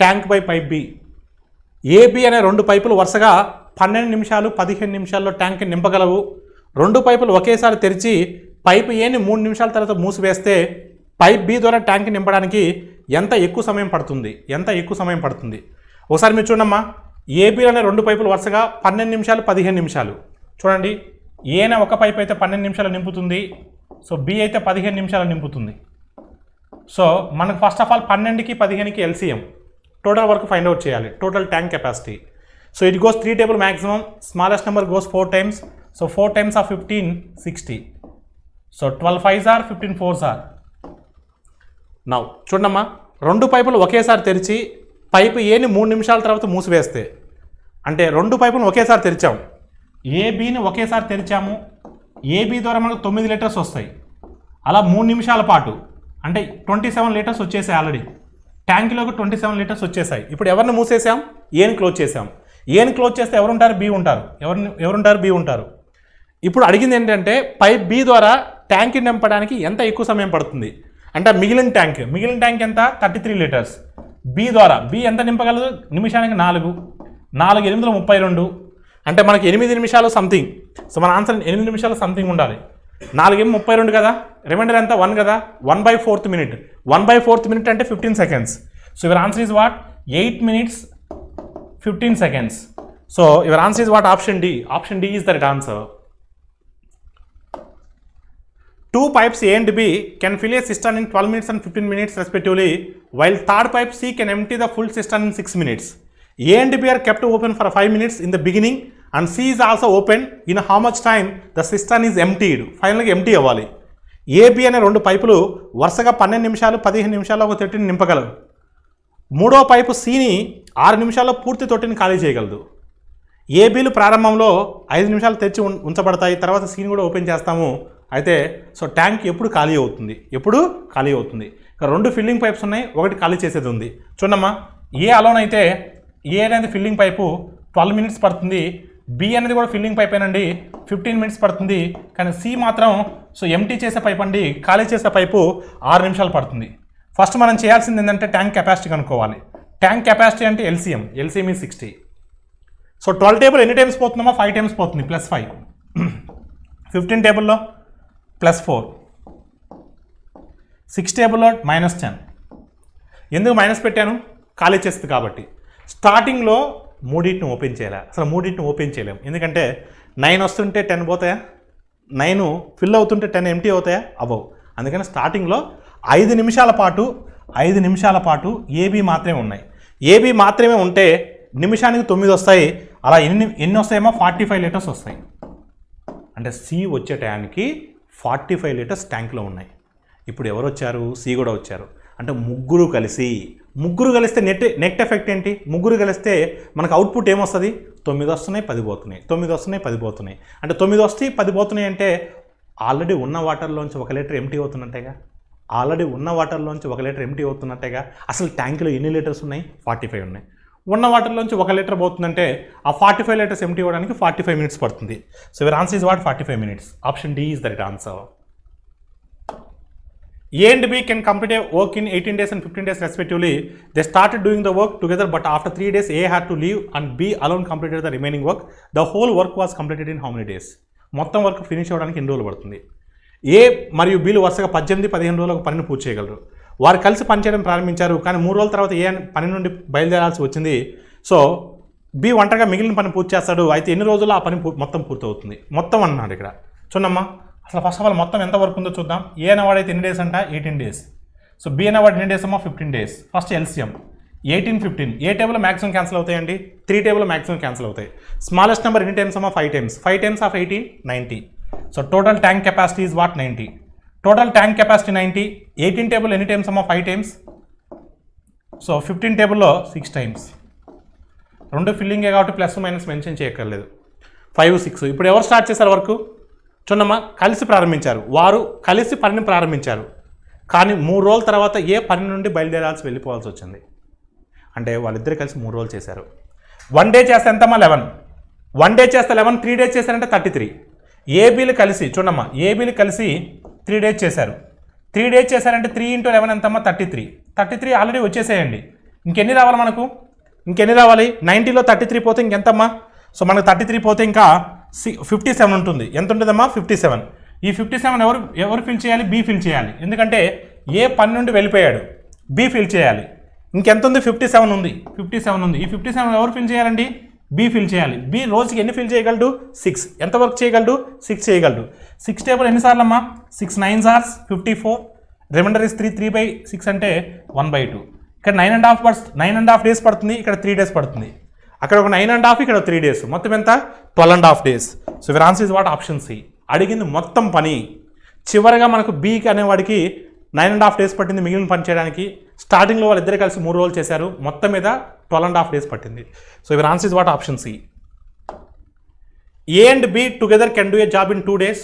tank by pipe B? AB అనే 2 పైపులు వరుసగా 12 నిమిషాలు 15 నిమిషాల్లో tank నింపగలవు. 2 పైపులు ఒకేసారి తెరిచి pipe ఏని 3 నిమిషాల తర్వాత మూసివేస్తే పైప్ బి ద్వారా ట్యాంక్ నింపడానికి ఎంత ఎక్కువ సమయం పడుతుంది? ఒకసారి మీరు చూడమ్మా. ఏబి అనే 2 పైపులు వరుసగా 12 నిమిషాలు 15 నిమిషాలు. చూడండి, ఏ అనే ఒక పైప్ అయితే 12 నిమిషాలు నింపుతుంది, సో బి అయితే 15 నిమిషాలు నింపుతుంది. సో మనకు ఫస్ట్ ఆఫ్ ఆల్ 12కి 15కి LCM total work find out చేయాలి, total tank capacity. So it goes 3 table maximum, smallest number goes 4 times. So 4 times of 15 60. సో 12 5s are, 15 4s are. Now చూడమ్మా, 2 పైపులు ఒకేసారి తెరిచి పైపు ఏని 3 నిమిషాల తర్వాత మూసివేస్తే, అంటే 2 పైపులను ఒకేసారి తెరిచాము, ఏబిని ఒకేసారి తెరిచాము, ఏబి ద్వారా మనకు 9 లీటర్స్ వస్తాయి. అలా 3 నిమిషాల పాటు అంటే 27 లీటర్స్ వచ్చేసాయి. ఆల్రెడీ ట్యాంక్లోకి 27 లీటర్స్ వచ్చేసాయి. ఇప్పుడు ఎవరిని మూసేసాం? ఏని క్లోజ్ చేసాం. ఏని క్లోజ్ చేస్తే ఎవరుంటారు? బి ఉంటారు. ఎవరుంటారు? బి ఉంటారు. ఇప్పుడు అడిగింది ఏంటంటే పైప్ బి ద్వారా ట్యాంక్ నింపడానికి ఎంత ఎక్కువ సమయం పడుతుంది అంటే మిగిలిన ట్యాంక్ ఎంత? 33 లీటర్స్. బి ద్వారా బి ఎంత నింపగలదు నిమిషానికి 4 4 8 32 అంటే మనకి 8 నిమిషాలు సంథింగ్. సో మన ఆన్సర్ 8 నిమిషాలు సంథింగ్ ఉండాలి. 4 32 కదా, రిమైండర్ ఎంత 1 కదా, 1/4 minute. 1/4 minute అంటే 15 seconds. So your answer is what 8 minutes 15 seconds. So your answer is what option D. Option D is the right answer. Two pipes A and B can fill a cistern in 12 minutes and 15 minutes respectively, while third pipe C can empty the full cistern in 6 minutes. A and B are kept open for 5 minutes in the beginning and C is also open. In how much time the cistern is emptied? Finally empty అవ్వాలి. AB అనే 2 పైపులు వరుసగా 12 నిమిషాలు 15 నిమిషాల్లో ఒక తొట్టిని నింపగలవు. మూడో pipe Cని 6 నిమిషాల్లో పూర్తి తొట్టిని ఖాళీ చేయగలదు. ఏబీలు ప్రారంభంలో 5 నిమిషాలు తెరిచి ఉంచబడతాయి, తర్వాత Cని కూడా ఓపెన్ చేస్తాము. అయితే సో ట్యాంక్ ఎప్పుడు ఖాళీ అవుతుంది, ఎప్పుడు ఖాళీ అవుతుంది. ఇక్కడ 2 ఫిల్లింగ్ పైప్స్ ఉన్నాయి, ఒకటి ఖాళీ చేసేది ఉంది. చూడమ్మా, ఏ అలోన్ అయితే ఏ అనేది ఫిల్లింగ్ పైపు 12 minutes పడుతుంది, బి అనేది కూడా ఫిల్లింగ్ పైప్ ఏనండి 15 minutes పడుతుంది. కానీ సి మాత్రం సో ఎంటీ చేసే పైప్ అండి, ఖాళీ చేసే పైపు 6 నిమిషాలు పడుతుంది. ఫస్ట్ మనం చేయాల్సింది ఏంటంటే ట్యాంక్ కెపాసిటీ కనుక్కోవాలి. ట్యాంక్ కెపాసిటీ అంటే ఎల్సిఎం ఈ 60. సో 12 టేబుల్ ఎన్ని టైమ్స్ పోతుందమ్మా 5 times పోతుంది, +5. 15 టేబుల్లో +4, 6 టేబుల్లో -10. ఎందుకు మైనస్ పెట్టాను, ఖాళీ చేస్తుంది కాబట్టి. స్టార్టింగ్లో మూడింటిని ఓపెన్ చేయాలి, అసలు మూడింటిని ఓపెన్ చేయలేము. ఎందుకంటే 9 వస్తుంటే 10 పోతాయా, 9 ఫిల్ అవుతుంటే 10 ఎంటీ అవుతాయా, అవ్వవు. అందుకని స్టార్టింగ్లో 5 నిమిషాల పాటు ఏబీ మాత్రమే ఉన్నాయి. ఏబీ మాత్రమే ఉంటే నిమిషానికి 9 వస్తాయి. అలా ఎన్ని వస్తాయేమో 45 లీటర్స్ వస్తాయి. అంటే సి వచ్చే టయానికి 45 లీటర్స్ ట్యాంక్లో ఉన్నాయి. ఇప్పుడు ఎవరు వచ్చారు, సి కూడా వచ్చారు. అంటే ముగ్గురు కలిస్తే నెట్ ఎఫెక్ట్ ఏంటి, ముగ్గురు కలిస్తే మనకు అవుట్పుట్ ఏమొస్తుంది, 9 వస్తున్నాయి 10 పోతున్నాయి, 9 వస్తున్నాయి 10 పోతున్నాయి. అంటే 9 వస్తాయి 10 పోతున్నాయి అంటే ఆల్రెడీ ఉన్న వాటర్లోంచి 1 లీటర్ ఎంటీ అవుతున్నట్టేగా, అసలు ట్యాంకులో ఎన్ని లీటర్స్ ఉన్నాయి, 45 ఉన్నాయి. ఉన్న వాటర్లోంచి 1 లీటర్ పోతుందంటే ఆ 45 లీటర్స్ ఎంటీ అవ్వడానికి 45 minutes పడుతుంది. So your answer is what 45 minutes. Option D is the right answer. A and B can complete a work in 18 days and 15 days respectively. They started doing the work together, but after 3 days A had to leave and B alone completed the remaining work. The whole work was completed in how many days? మొత్తం work finish అవ్వడానికి ఎన్ని రోజులు పడుతుంది? ఏ మరియు బీలు వరుసగా 18-15 రోజులకు పనిని పూర్తి చేయగలరు. వారు కలిసి పనిచేయడం ప్రారంభించారు, కానీ 3 రోజుల తర్వాత ఏ పని నుండి బయలుదేరాల్సి వచ్చింది. సో బి ఒంటరిగా మిగిలిన పని పూర్తి చేస్తాడు. అయితే ఎన్ని రోజుల్లో ఆ పని మొత్తం పూర్తవుతుంది, మొత్తం అన్నాడు ఇక్కడ. చూడమ్మా, అసలు ఫస్ట్ ఆఫ్ ఆల్ మొత్తం ఎంత వరకు ఉందో చూద్దాం. ఏ అనేవాడైతే ఎన్ని డేస్ అంట 18 days. సో బి అనేవాడు ఎన్ని డేస్ అమ్మా 15 days. First LCM 18, 15. ఏ టేబుల్లో మ్యాక్సిమం క్యాన్సిల్ అవుతాయండి, 3 టేబుల్లో మ్యాక్సిమం క్యాన్సిల్ అవుతాయి. స్మాలెస్ట్ నెంబర్ ఎన్ని టైమ్స్ అమ్మా 5 times. 5 times of 18 90. So total tank capacity is what 90. Total tank capacity 90. 18 table ఎన్ని టైమ్స్ అమ్మా 5 times. సో 15 టేబుల్లో 6 times. 2 ఫిల్లింగే కాబట్టి ప్లస్ మైనస్ మెన్షన్ చేయక్కర్లేదు. 5, 6. ఇప్పుడు ఎవరు స్టార్ట్ చేశారు వర్క్, చూడమ్మా, కలిసి ప్రారంభించారు. వారు కలిసి పనిని ప్రారంభించారు, కానీ 3 రోజుల తర్వాత ఏ పని నుండి వెళ్ళిపోవాల్సి వచ్చింది. అంటే వాళ్ళిద్దరు కలిసి 3 రోజులు చేశారు. 1 day చేస్తే ఎంతమ్మా 11. 1 day చేస్తే 11, 3 days చేశారంటే 33. ఏబీలు కలిసి చూడమ్మా, ఏబీలు కలిసి 3 days చేశారు. 3 days చేశారంటే 3 × 11 ఎంతమ్మా 33. 33 ఆల్రెడీ వచ్చేసేయండి. ఇంకెన్ని రావాలి మనకు, 90లో 33 పోతే ఇంకెంతమ్మా. సో మనకు 33 పోతే ఇంకా 57 ఉంటుంది. ఎంత ఉంటుందమ్మా 57. ఈ 57 ఎవరు ఫిల్ చేయాలి, బి ఫిల్ చేయాలి. ఎందుకంటే ఏ పని నుండి వెళ్ళిపోయాడు, బి ఫిల్ చేయాలి. ఇంకెంత ఉంది 57 ఉంది. ఈ 57 ఎవరు ఫిల్ చేయాలండి, బి ఫిల్ చేయాలి. బి రోజుకి ఎన్ని ఫిల్ చేయగలడు, 6. ఎంత వర్క్ చేయగలడు, 6 చేయగలడు. 6 టేబుల్ ఎన్నిసార్లు అమ్మా 6 9s are 54. రిమైండర్ ఇస్ 3/6 అంటే 1/2. ఇక్కడ 9.5 days పడుతుంది, ఇక్కడ 3 days పడుతుంది. అక్కడ ఒక 9.5, ఇక్కడ 3 days, మొత్తం ఎంత 12.5 days. So your answer is what option C. అడిగింది మొత్తం పని. చివరిగా మనకు బీకి అనేవాడికి 9.5 days పట్టింది మిగిలిన పని చేయడానికి. స్టార్టింగ్లో వాళ్ళిద్దరు కలిసి 3 రోజులు చేశారు, మొత్తం మీద 12.5 days పట్టింది. So your answer is what option C. A and B together can do a job in 2 days.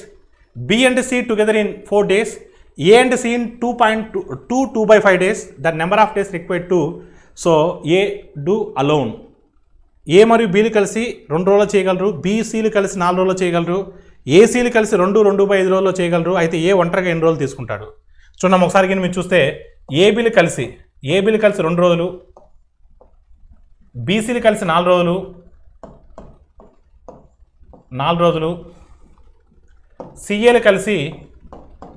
B and C together in 4 days. A and C in 2/5 days. The number of days required to so A do alone. ఏ మరియు బీలు కలిసి 2 రోజులు చేయగలరు, బీసీలు కలిసి 4 రోజులు చేయగలరు, ఏసీలు కలిసి 2/5 రోజుల్లో చేయగలరు. అయితే ఏ ఒంటరిగా ఎన్ని రోజులు తీసుకుంటాడు చూడండి. ఒకసారి మీరు చూస్తే ఏబీలు కలిసి 2 రోజులు, బీసీలు కలిసి 4 రోజులు సిఏలు కలిసి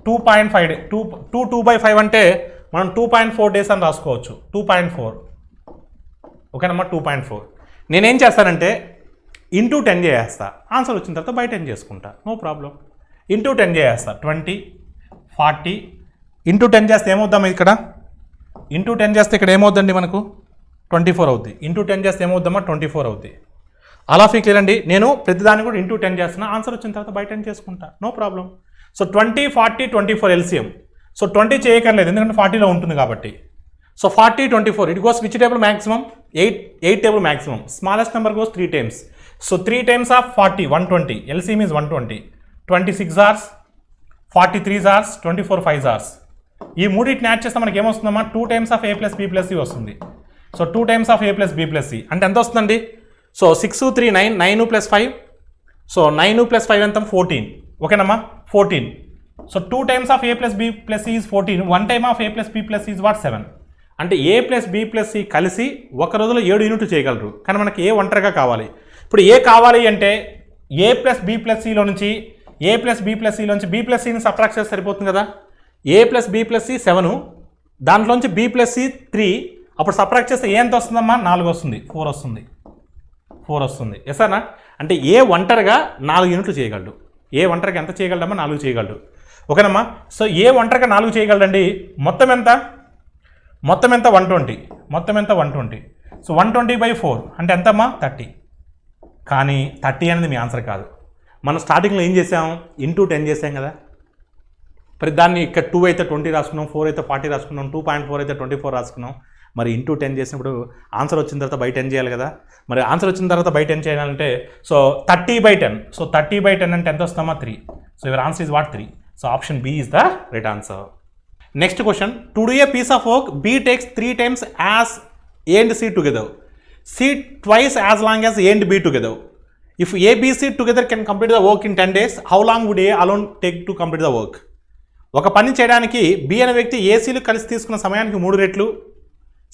2.5 డే 2/5 అంటే మనం 2.4 డేస్ అని రాసుకోవచ్చు. 2.4 ఓకేనమ్మా. 2.4 నేనేం చేస్తానంటే ఇంటూ 10 చేసేస్తా. ఆన్సర్ వచ్చిన తర్వాత బై 10 చేసుకుంటా, నో ప్రాబ్లం. ఇంటూ 10 చేసేస్తా. 20 40 ఇంటూ 10 చేస్తే ఏమవుద్దాం ఇక్కడ? ఇంటూ 10 చేస్తే ఇక్కడ ఏమవుద్దండి మనకు? 24 అవుద్ది. ఇంటూ 10 చేస్తే ఏమవుద్దామా? 24 అవుద్ది. అలా క్లియర్ అండి. నేను ప్రతిదాన్ని కూడా ఇంటూ 10 చేస్తున్నా. ఆన్సర్ వచ్చిన తర్వాత బై 10 చేసుకుంటా, no problem. So 20 40 24 LCM. So 20 చేయక్కర్లేదు ఎందుకంటే 40లో ఉంటుంది కాబట్టి. So 40 24 it goes which table maximum? 8 table maximum. Smallest number goes 3 times. So 3 times of 40 120. LCM is 120. 26 hours 43 hours 24 5 hours. ఈ మూడింటిని యాడ్ చేస్తే మనకి ఏమొస్తుందమ్మా? 2 times of a plus b plus c వస్తుంది. So 2 times of a plus b plus c అంటే ఎంత వస్తుందండి? So 6 3 9 9 plus 5. So 9 plus 5 ఎంత? 14. ఓకేనమ్మా 14. So 2 times of a plus b plus c is 14. 1 time of a plus b plus c is what? 7. అంటే a plus b plus c కలిసి ఒక రోజులో 7 యూనిట్లు చేయగలరు. కానీ మనకి ఏ ఒంటరిగా కావాలి. ఇప్పుడు ఏ కావాలి అంటే a ప్లస్ b ప్లస్ cలో నుంచి a plus b plus c లోంచి b ప్లస్ cని సబ్ట్రాక్ట్ చేస్తే సరిపోతుంది కదా. a plus b plus c 7, దాంట్లోంచి b ప్లస్ c 3. అప్పుడు సబ్ట్రాక్ట్ చేస్తే ఏ ఎంత వస్తుందమ్మా? 4 వస్తుంది. 4 వస్తుంది. 4 వస్తుంది. ఎసానా? అంటే ఏ ఒంటరిగా 4 యూనిట్లు చేయగలడు. ఏ ఒంటరిగా ఎంత చేయగలడమ్మా? 4 చేయగలడు. ఓకేనమ్మా. సో ఏ ఒంటరిగా 4 చేయగలడండి. మొత్తం ఎంత? మొత్తం ఎంత? 120. మొత్తం ఎంత? 120. సో 120/4 అంటే ఎంతమ్మా? 30. కానీ 30 అనేది మీ ఆన్సర్ కాదు. మనం స్టార్టింగ్లో ఏం చేసాం? ఇంటూ 10 చేసాం కదా. మరి దాన్ని ఇక్కడ 2 అయితే 20 రాసుకున్నాం, 4 అయితే 40 రాసుకున్నాం, 2.4 అయితే 24 రాసుకున్నాం. మరి ఇంటూ 10 చేసినప్పుడు ఆన్సర్ వచ్చిన తర్వాత బై 10 చేయాలి కదా. మరి ఆన్సర్ వచ్చిన తర్వాత బై 10 చేయాలంటే సో 30/10. సో 30/10 అంటే ఎంత వస్తామా? 3. So your answer is what? 3. So option B is the right answer. Next question. To do a piece of work B takes 3 times as A and C together, C twice as long as A and B together. If A B C together can complete the work in 10 days, how long would A alone take to complete the work? ఒక పని చేయడానికి B అనే వ్యక్తి ఏసీలు కలిసి తీసుకున్న సమయానికి 3 రెట్లు,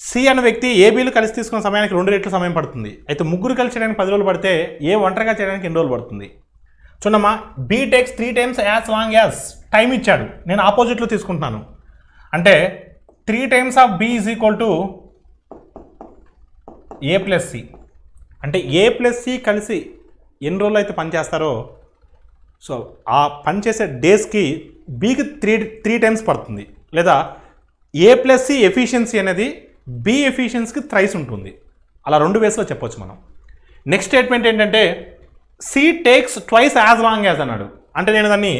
సి అనే వ్యక్తి ఏబీలు కలిసి తీసుకున్న సమయానికి 2 రెట్లు సమయం పడుతుంది. అయితే ముగ్గురు కలిసి చేయడానికి 10 రోజులు పడితే ఏ ఒంటరిగా చేయడానికి ఎన్ని రోజులు పడుతుంది? చూడమ్మా, B takes 3 times as long as time ఇచ్చాడు. నేను ఆపోజిట్లో తీసుకుంటున్నాను. అంటే 3 times of B is equal to A plus C. అంటే ఏ ప్లస్ సి కలిసి ఎన్ని రోజులు అయితే పని చేస్తారో సో ఆ పని చేసే డేస్కి బీకి 3 times పడుతుంది. లేదా ఏ ప్లస్ సి ఎఫిషియన్సీ అనేది బి ఎఫిషియన్సీకి థ్రైస్ ఉంటుంది. అలా 2 వేస్లో చెప్పొచ్చు మనం. నెక్స్ట్ స్టేట్మెంట్ ఏంటంటే C takes twice as long as అన్నాడు. అంటే నేను దాన్ని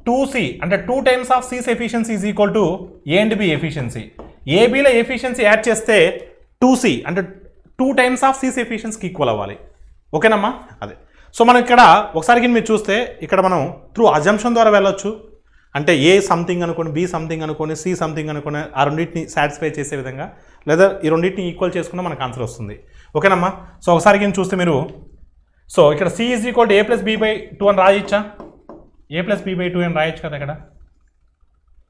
2c అంటే 2 times of C's efficiency is equal to A and B efficiency. ఏబీలో ఎఫిషియన్సీ యాడ్ చేస్తే 2c అంటే 2 times ఆఫ్ సిస్ ఎఫిషియన్సీకి ఈక్వల్ అవ్వాలి. ఓకేనమ్మా? అదే. సో మనం ఇక్కడ ఒకసారికి మీరు చూస్తే ఇక్కడ మనం త్రూ అజంప్షన్ ద్వారా వెళ్ళొచ్చు. అంటే ఏ సంథింగ్ అనుకోని, బి సంథింగ్ అనుకోని, సి సంథింగ్ అనుకోని, ఆ రెండింటిని సాటిస్ఫై చేసే విధంగా లేదా ఈ రెండింటిని ఈక్వల్ చేసుకున్నా మనకు ఆన్సర్ వస్తుంది. ఓకేనమ్మా? సో ఒకసారికి చూస్తే మీరు సో ఇక్కడ C is equal to A plus బి/2 అని రాయొచ్చా? ఏ ప్లస్ బి/2 అని రాయొచ్చు కదా.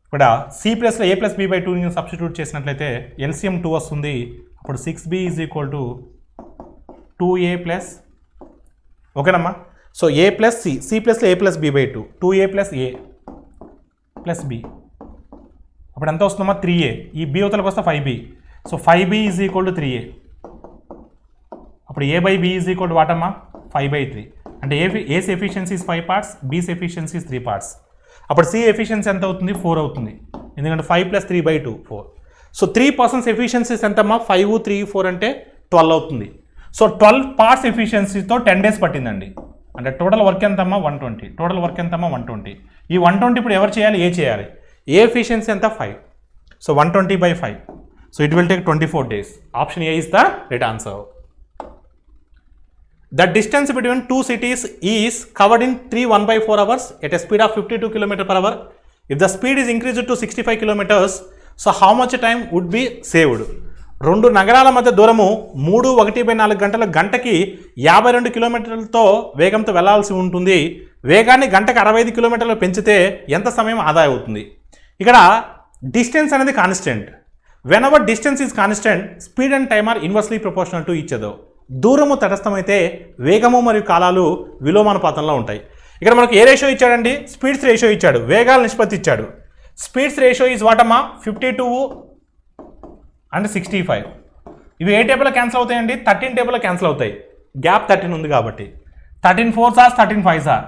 ఇక్కడ సి ప్లస్లో ఏ ప్లస్ బి/2ని సబ్స్టిట్యూట్ చేసినట్లయితే ఎల్సిఎం 2 వస్తుంది. అప్పుడు 6b is equal to 2a plus. ఓకేనమ్మా? సో ఏ ప్లస్ సి, సి ప్లస్లో ఏ ప్లస్ బి/2, 2a ప్లస్ ఏ ప్లస్ బి. అప్పుడు ఎంత వస్తుందమ్మా? 3a. ఈ బి అవతలకు వస్తే 5b. So 5b is equal to 3a. అప్పుడు a/b ఈజ్ ఈక్వల్ టు వాటమ్మా? 5/3. అంటే ఏస్ ఎఫిషియన్సీ 5 parts, బీస్ ఎఫిషియన్సీ 3 parts. అప్పుడు సి ఎఫిషియన్సీ ఎంత అవుతుంది? 4 అవుతుంది. ఎందుకంటే 5 + 3/2 4. సో 3% ఎఫిషియన్సీస్ ఎంతమ్మా? 5 3 4 అంటే 12 అవుతుంది. సో 12 parts ఎఫిషియన్సీతో 10 days పట్టిందండి. అంటే టోటల్ వర్క్ ఎంతమ్మా? 120. టోటల్ వర్క్ ఎంతమ్మా? 120. ఈ 120 ఇప్పుడు ఎవరు చేయాలి? ఏ చేయాలి. ఏ ఎఫిషియన్సీ ఎంత? 5. So 120/5. So it will take 24 days. Option A is the right answer. The distance between 2 cities is covered in 3 1/4 hours at a speed of 52 km/h. If the speed is increased to 65 km, so how much time would be saved? 2 నగరాల మధ్య దూరము 3 1/4 గంటల గంటకి 52 కిలోమీటర్లతో వేగంతో వెళ్లాల్సి ఉంటుంది. వేగాన్ని గంటకు 65 కిలోమీటర్లు పెంచితే ఎంత సమయం ఆదా అవుతుంది? ఇక్కడ డిస్టెన్స్ అనేది constant. Whenever distance is constant speed and time are inversely proportional to each other. దూరము తటస్థమైతే వేగము మరియు కాలాలు విలోమానుపాతంలో ఉంటాయి. ఇక్కడ మనకు ఏ రేషియో ఇచ్చాడండి? స్పీడ్స్ రేషియో ఇచ్చాడు, వేగాల నిష్పత్తి ఇచ్చాడు. స్పీడ్స్ రేషియో ఈజ్ వాట్ అమ్మా? 52 అండ్ 65. ఇవి ఏ టేబుల్లో క్యాన్సిల్ అవుతాయండి? 13 టేబుల్లో క్యాన్సిల్ అవుతాయి. గ్యాప్ 13 ఉంది కాబట్టి 13 4s ఆర్ 13 5s ఆర్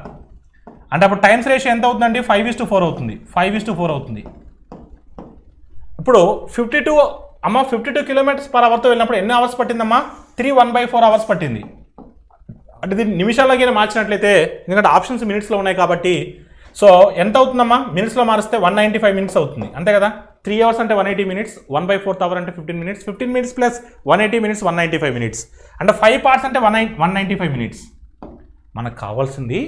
అంటే అప్పుడు టైమ్స్ రేషియో ఎంత అవుతుందండి? 5:4 అవుతుంది. 5:4 అవుతుంది. ఇప్పుడు 52 కిలోమీటర్స్ పర్ అవర్తో వెళ్ళినప్పుడు ఎన్ని అవర్స్ పట్టిందమ్మా? 1/4 అవర్స్ పట్టింది. అంటే దీన్ని నిమిషాలకి మార్చినట్లయితే, ఎందుకంటే ఆప్షన్స్ మినిట్స్లో ఉన్నాయి కాబట్టి, సో ఎంత అవుతుందమ్మా? మినిట్స్లో మారిస్తే 195 మినిట్స్ అవుతుంది, అంతే కదా. 3 అవర్స్ అంటే 180 మినిట్స్, 1/4 అవర్ అంటే 15 minutes, 15 minutes plus 180 minutes 195 minutes, అంటే 5 పార్ట్స్ అంటే 195 మినిట్స్. మనకు కావాల్సింది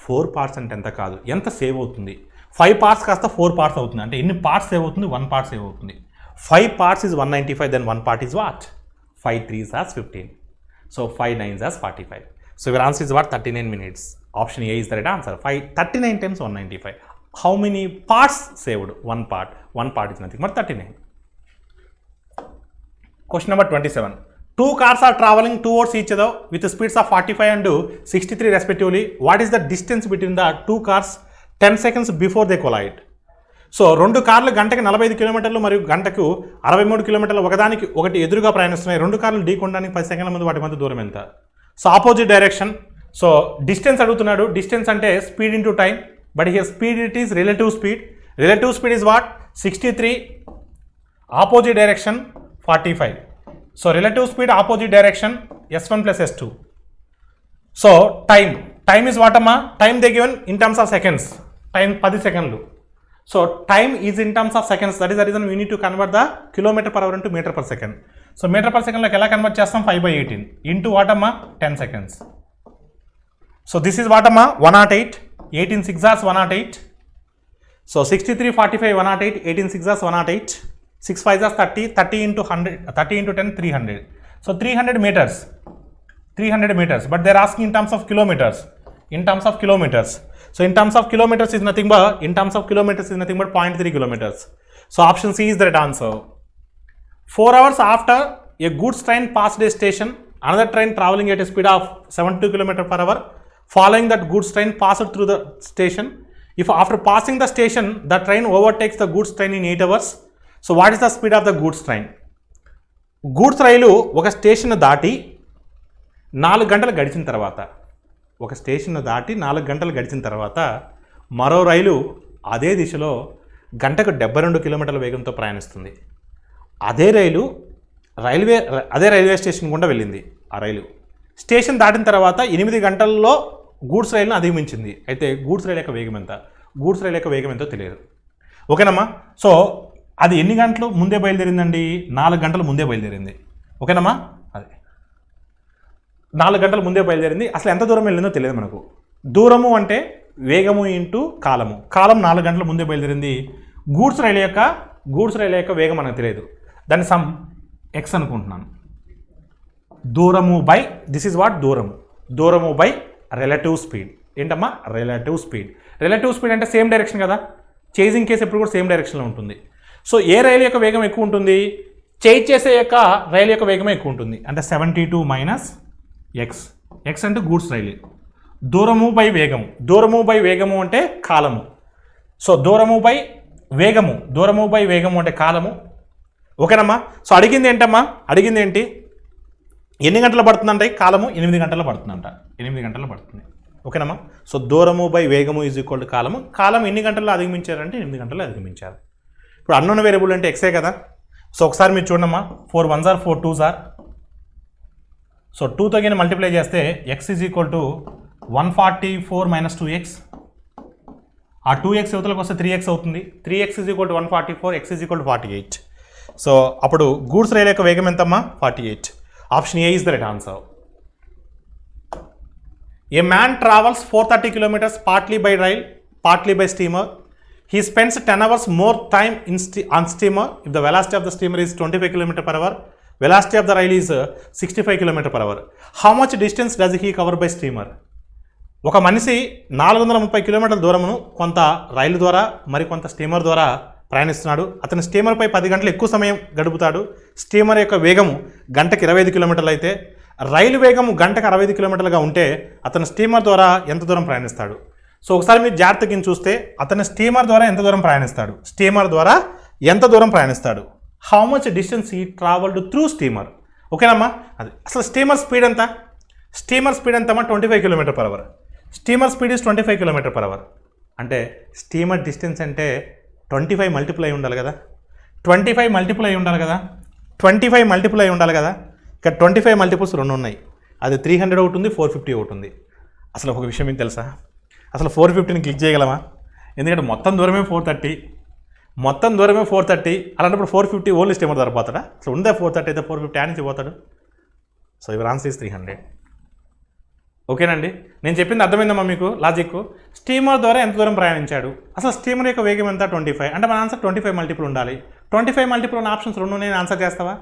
4 పార్ట్స్ అంటే ఎంత కాదు, ఎంత సేవ్ అవుతుంది. 5 పార్ట్స్ కాస్త 4 పార్ట్స్ అవుతుంది, అంటే ఎన్ని పార్ట్స్ సేవ్ అవుతుంది? 1 పార్ట్ సేవ్ అవుతుంది. 5 parts is 195, then 1 part is what? 5 3s are 15. So 5 9s are 45. So your answer is what? 39 minutes. Option A is the right answer. 39 times 195. How many parts saved? 1 part. 1 part is nothing but 39. Question number 27. 2 cars are traveling towards each other with the speeds of 45 and 63 respectively. What is the distance between the 2 cars 10 seconds before they collide? So 2 కార్లు గంటకి 45 కిలోమీటర్లు మరియు గంటకు 63 కిలోమీటర్లు ఒకదానికి ఒకటి ఎదురుగా ప్రయాణిస్తున్నాయి. 2 కార్లు ఢీకొనడానికి 10 సెకండ్ల ముందు వాటి మధ్య దూరం ఎంత? So opposite direction. So distance అడుగుతున్నాడు. డిస్టెన్స్ అంటే speed into time, but here speed it is relative speed. Relative speed is what? 63. Opposite direction 45. So relative speed opposite direction S1 plus S2. So time is what అమ్మా? Time they given in terms of seconds. Time 10 సెకండ్లు. So time is in terms of seconds. That is the reason we need to convert the kilometer per hour into meter per second. So meter per second like ela convert chestam 5/18 into what amma? 10 seconds. So this is what amma? 108. 18 6 hours 108. So 63 45 108. 18 6 hours 108. 6 5 hours 30. 30 into 100. 30 into 10 300. So 300 meters. 300 meters. But they are asking in terms of kilometers. In terms of kilometers. So in terms of kilometers is nothing but 0.3 kilometers. So option C is the right answer. 4 hours after a goods train passed a station, another train traveling at a speed of 72 km per hour, following that goods train passed through the station. If after passing the station, the train overtakes the goods train in 8 hours, so what is the speed of the goods train? Goods రైలు ఒక station దాటి 4 గంటలు గడిచిన తర్వాత, ఒక station దాటి 4 గంటలు గడిచిన తర్వాత మరో రైలు అదే దిశలో గంటకు 72 కిలోమీటర్ల వేగంతో ప్రయాణిస్తుంది. అదే రైల్వే స్టేషన్ గుండా వెళ్ళింది. ఆ రైలు స్టేషన్ దాటిన తర్వాత 8 గంటల్లో గూడ్స్ రైలును అధిగమించింది. అయితే గూడ్స్ రైలు యొక్క వేగం ఎంత? గూడ్స్ రైలు యొక్క వేగం ఎంతో తెలియదు. ఓకేనమ్మా. సో అది ఎన్ని గంటలు ముందే బయలుదేరిందండి? 4 గంటలు ముందే బయలుదేరింది. ఓకేనమ్మా. అది 4 గంటల ముందే బయలుదేరింది. అసలు ఎంత దూరం వెళ్ళిందో తెలియదు మనకు. దూరము అంటే వేగము ఇంటూ కాలము. కాలం 4 గంటల ముందే బయలుదేరింది. గూడ్స్ రైలు యొక్క వేగం మనకు తెలియదు. దాన్ని సమ్ ఎక్స్ అనుకుంటున్నాను. దూరము బై దిస్ ఈజ్ వాట్? దూరము బై రిలేటివ్ స్పీడ్. ఏంటమ్మా? రిలేటివ్ స్పీడ్ అంటే సేమ్ డైరెక్షన్ కదా. చేజింగ్ కేసు ఎప్పుడు కూడా సేమ్ డైరెక్షన్లో ఉంటుంది. సో ఏ రైలు యొక్క వేగం ఎక్కువ ఉంటుంది? చేజ్ చేసే యొక్క రైలు యొక్క వేగమే ఎక్కువ ఉంటుంది. అంటే 72 మైనస్ ఎక్స్ అంటే గూడ్స్ రైలు. దూరము బై వేగము అంటే కాలము. సో దూరము బై వేగము అంటే కాలము. ఓకేనమ్మా. సో అడిగింది ఏంటి? ఎన్ని గంటలు పడుతుందంటే కాలము 8 గంటలు పడుతుందంట. 8 గంటలు పడుతుంది. ఓకేనమ్మా. సో దూరము బై వేగము ఈజ్ ఈక్వల్ టు కాలము. కాలం ఎన్ని గంటల్లో అధిగమించారంటే 8 గంటలు అధిగమించారు. ఇప్పుడు అన్నోన్ వేరియబుల్ అంటే ఎక్సే కదా. సో ఒకసారి మీరు చూడమ్మా. 4 1s are 4 2s are. So 2తో కింద మల్టిప్లై చేస్తే X is equal to 144 minus 2x. ఆ 2x యువతలకు వస్తే 3x అవుతుంది. 3x is equal to 144, x is equal to 48. So అప్పుడు గూడ్స్ రైలు యొక్క వేగం ఎంతమ్మా? 48. Option A is the right answer. A man travels 430 kilometers partly by rail, partly by steamer. He spends 10 hours more time on steamer if the velocity of the steamer is 25 km per hour. Velocity of the rail is 65 km per hour. How much distance does he cover by steamer? ఒక మనిషి 430 కిలోమీటర్ల దూరమును కొంత రైలు ద్వారా మరి కొంత steamer ద్వారా ప్రయాణిస్తున్నాడు. అతను స్టీమర్పై 10 గంటలు ఎక్కువ సమయం గడుపుతాడు. స్టీమర్ యొక్క వేగము గంటకి 25 కిలోమీటర్లు అయితే రైలు వేగము గంటకు 65 కిలోమీటర్లుగా ఉంటే అతను స్టీమర్ ద్వారా ఎంత దూరం ప్రయాణిస్తాడు? సో ఒకసారి మీరు జాగ్రత్తగా చూస్తే అతను స్టీమర్ ద్వారా ఎంత దూరం ప్రయాణిస్తాడు? స్టీమర్ ద్వారా ఎంత దూరం ప్రయాణిస్తాడు? హౌ మచ్ డిస్టెన్స్ ఈ ట్రావెల్డ్ త్రూ స్టీమర్. ఓకేనమ్మా? అది అసలు స్టీమర్ స్పీడ్ ఎంత? స్టీమర్ స్పీడ్ ఎంతమ్మా? 25 km/h. Steamer speed is 25 km/h. అంటే స్టీమర్ డిస్టెన్స్ అంటే 25 మల్టిప్లై ఉండాలి కదా, 25 మల్టిప్లై ఉండాలి కదా, 25 మల్టిప్లై ఉండాలి కదా. ఇక్కడ 25 మల్టిపుల్స్ 2 ఉన్నాయి. అది 300 ఒకటి ఉంది, 450 ఒకటి ఉంది. అసలు ఒక విషయం మీకు తెలుసా? అసలు 450ని క్లిక్ చేయగలమా? ఎందుకంటే మొత్తం దూరమే 430, మొత్తం దూరమే 430. అలాంటప్పుడు 450 ఓన్లీ స్టీమర్ ద్వారా పోతాడా? అసలు ఉందే 430 అయితే 450 నుంచి పోతాడు. So your answer is 300. ఓకేనండి, నేను చెప్పింది అర్థమైందమ్మా మీకు లాజిక్? స్టీమర్ ద్వారా ఎంత దూరం ప్రయాణించాడు? అసలు స్టీమర్ యొక్క వేగం ఎంత? 25. అంటే మన ఆన్సర్ 25 మల్టిపుల్ ఉండాలి. 25 మల్టిపుల్ ఉన్న ఆప్షన్స్ 2 నేను ఆన్సర్ చేస్తావా?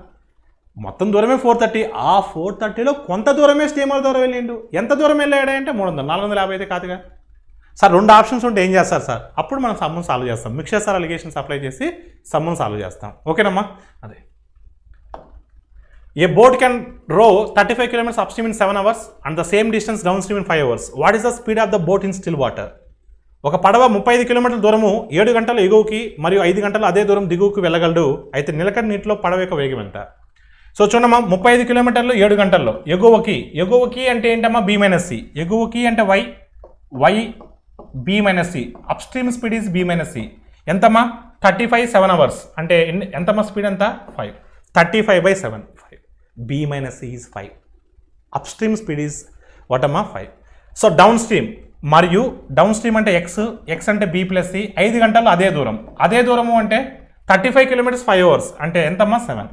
మొత్తం దూరమే 430, ఆ 430లో కొంత దూరమే స్టీమర్ ద్వారా వెళ్ళిండు. ఎంత దూరం వెళ్ళాడు అంటే 300, 450 అయితే కాదుగా సార్. 2 ఆప్షన్స్ ఉంటే ఏం చేస్తారు సార్? అప్పుడు మనం సమ్మును సాల్వ్ చేస్తాం. మిక్చర్ సార్ అలిగేషన్స్ అప్లై చేసి సమ్మును సాల్వ్ చేస్తాం. ఓకేనమ్మా? అదే ఏ బోట్ కెన్ రో 35 km upstream in 7 hours and the same distance downstream in 5 hours. What is the speed of the boat in still water? ఒక పడవ 35 కిలోమీటర్ల దూరము 7 గంటలు ఎగువకి మరియు 5 గంటలు అదే దూరం దిగువకి వెళ్ళగలడు. అయితే నిలకడ నీటిలో పడవ యొక్క వేగం ఎంత? సో చూడమ్మా, 35 కిలోమీటర్లు 7 గంటల్లో ఎగువకి అంటే ఏంటమ్మా? B-C. ఎగువకి అంటే y B-C. Up stream speed is B-C. ఎంతమ్మా? 35 7 hours అంటే ఎంతమ్మా స్పీడ్ ఎంత? 5. 35/7 5. B-C is 5. Upstream speed is వాటమ్మా? 5. సో డౌన్ స్ట్రీమ్ మరియు డౌన్ స్ట్రీమ్ అంటే x అంటే B+C. 5 గంటల్లో అదే దూరము అంటే 35 km 5 hours అంటే ఎంతమ్మా? 7.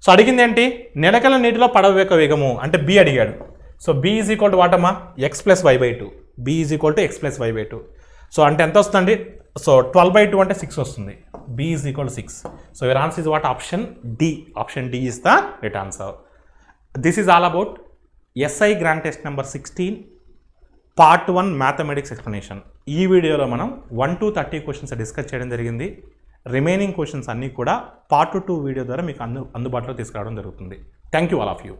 సో అడిగింది ఏంటి? నిలకడ నీటిలో పడవ యొక్క వేగము అంటే B అడిగాడు. So B is equal to వాటమ్మా? x + y/2. B is equal to x + y/2. So అంటే ఎంత వస్తుందండి? సో 12/2 అంటే 6 వస్తుంది. B is equal to 6. So your answer is what? Option D. Option D is the right answer. This is all about SI grand test number 16 part 1 mathematics explanation. ఈ వీడియోలో మనం 1 to 30 questions discuss చేయడం జరిగింది. Remaining questions అన్నీ కూడా part 2 video ద్వారా మీకు అందుబాటులో తీసుకురావడం జరుగుతుంది. Thank you all of you.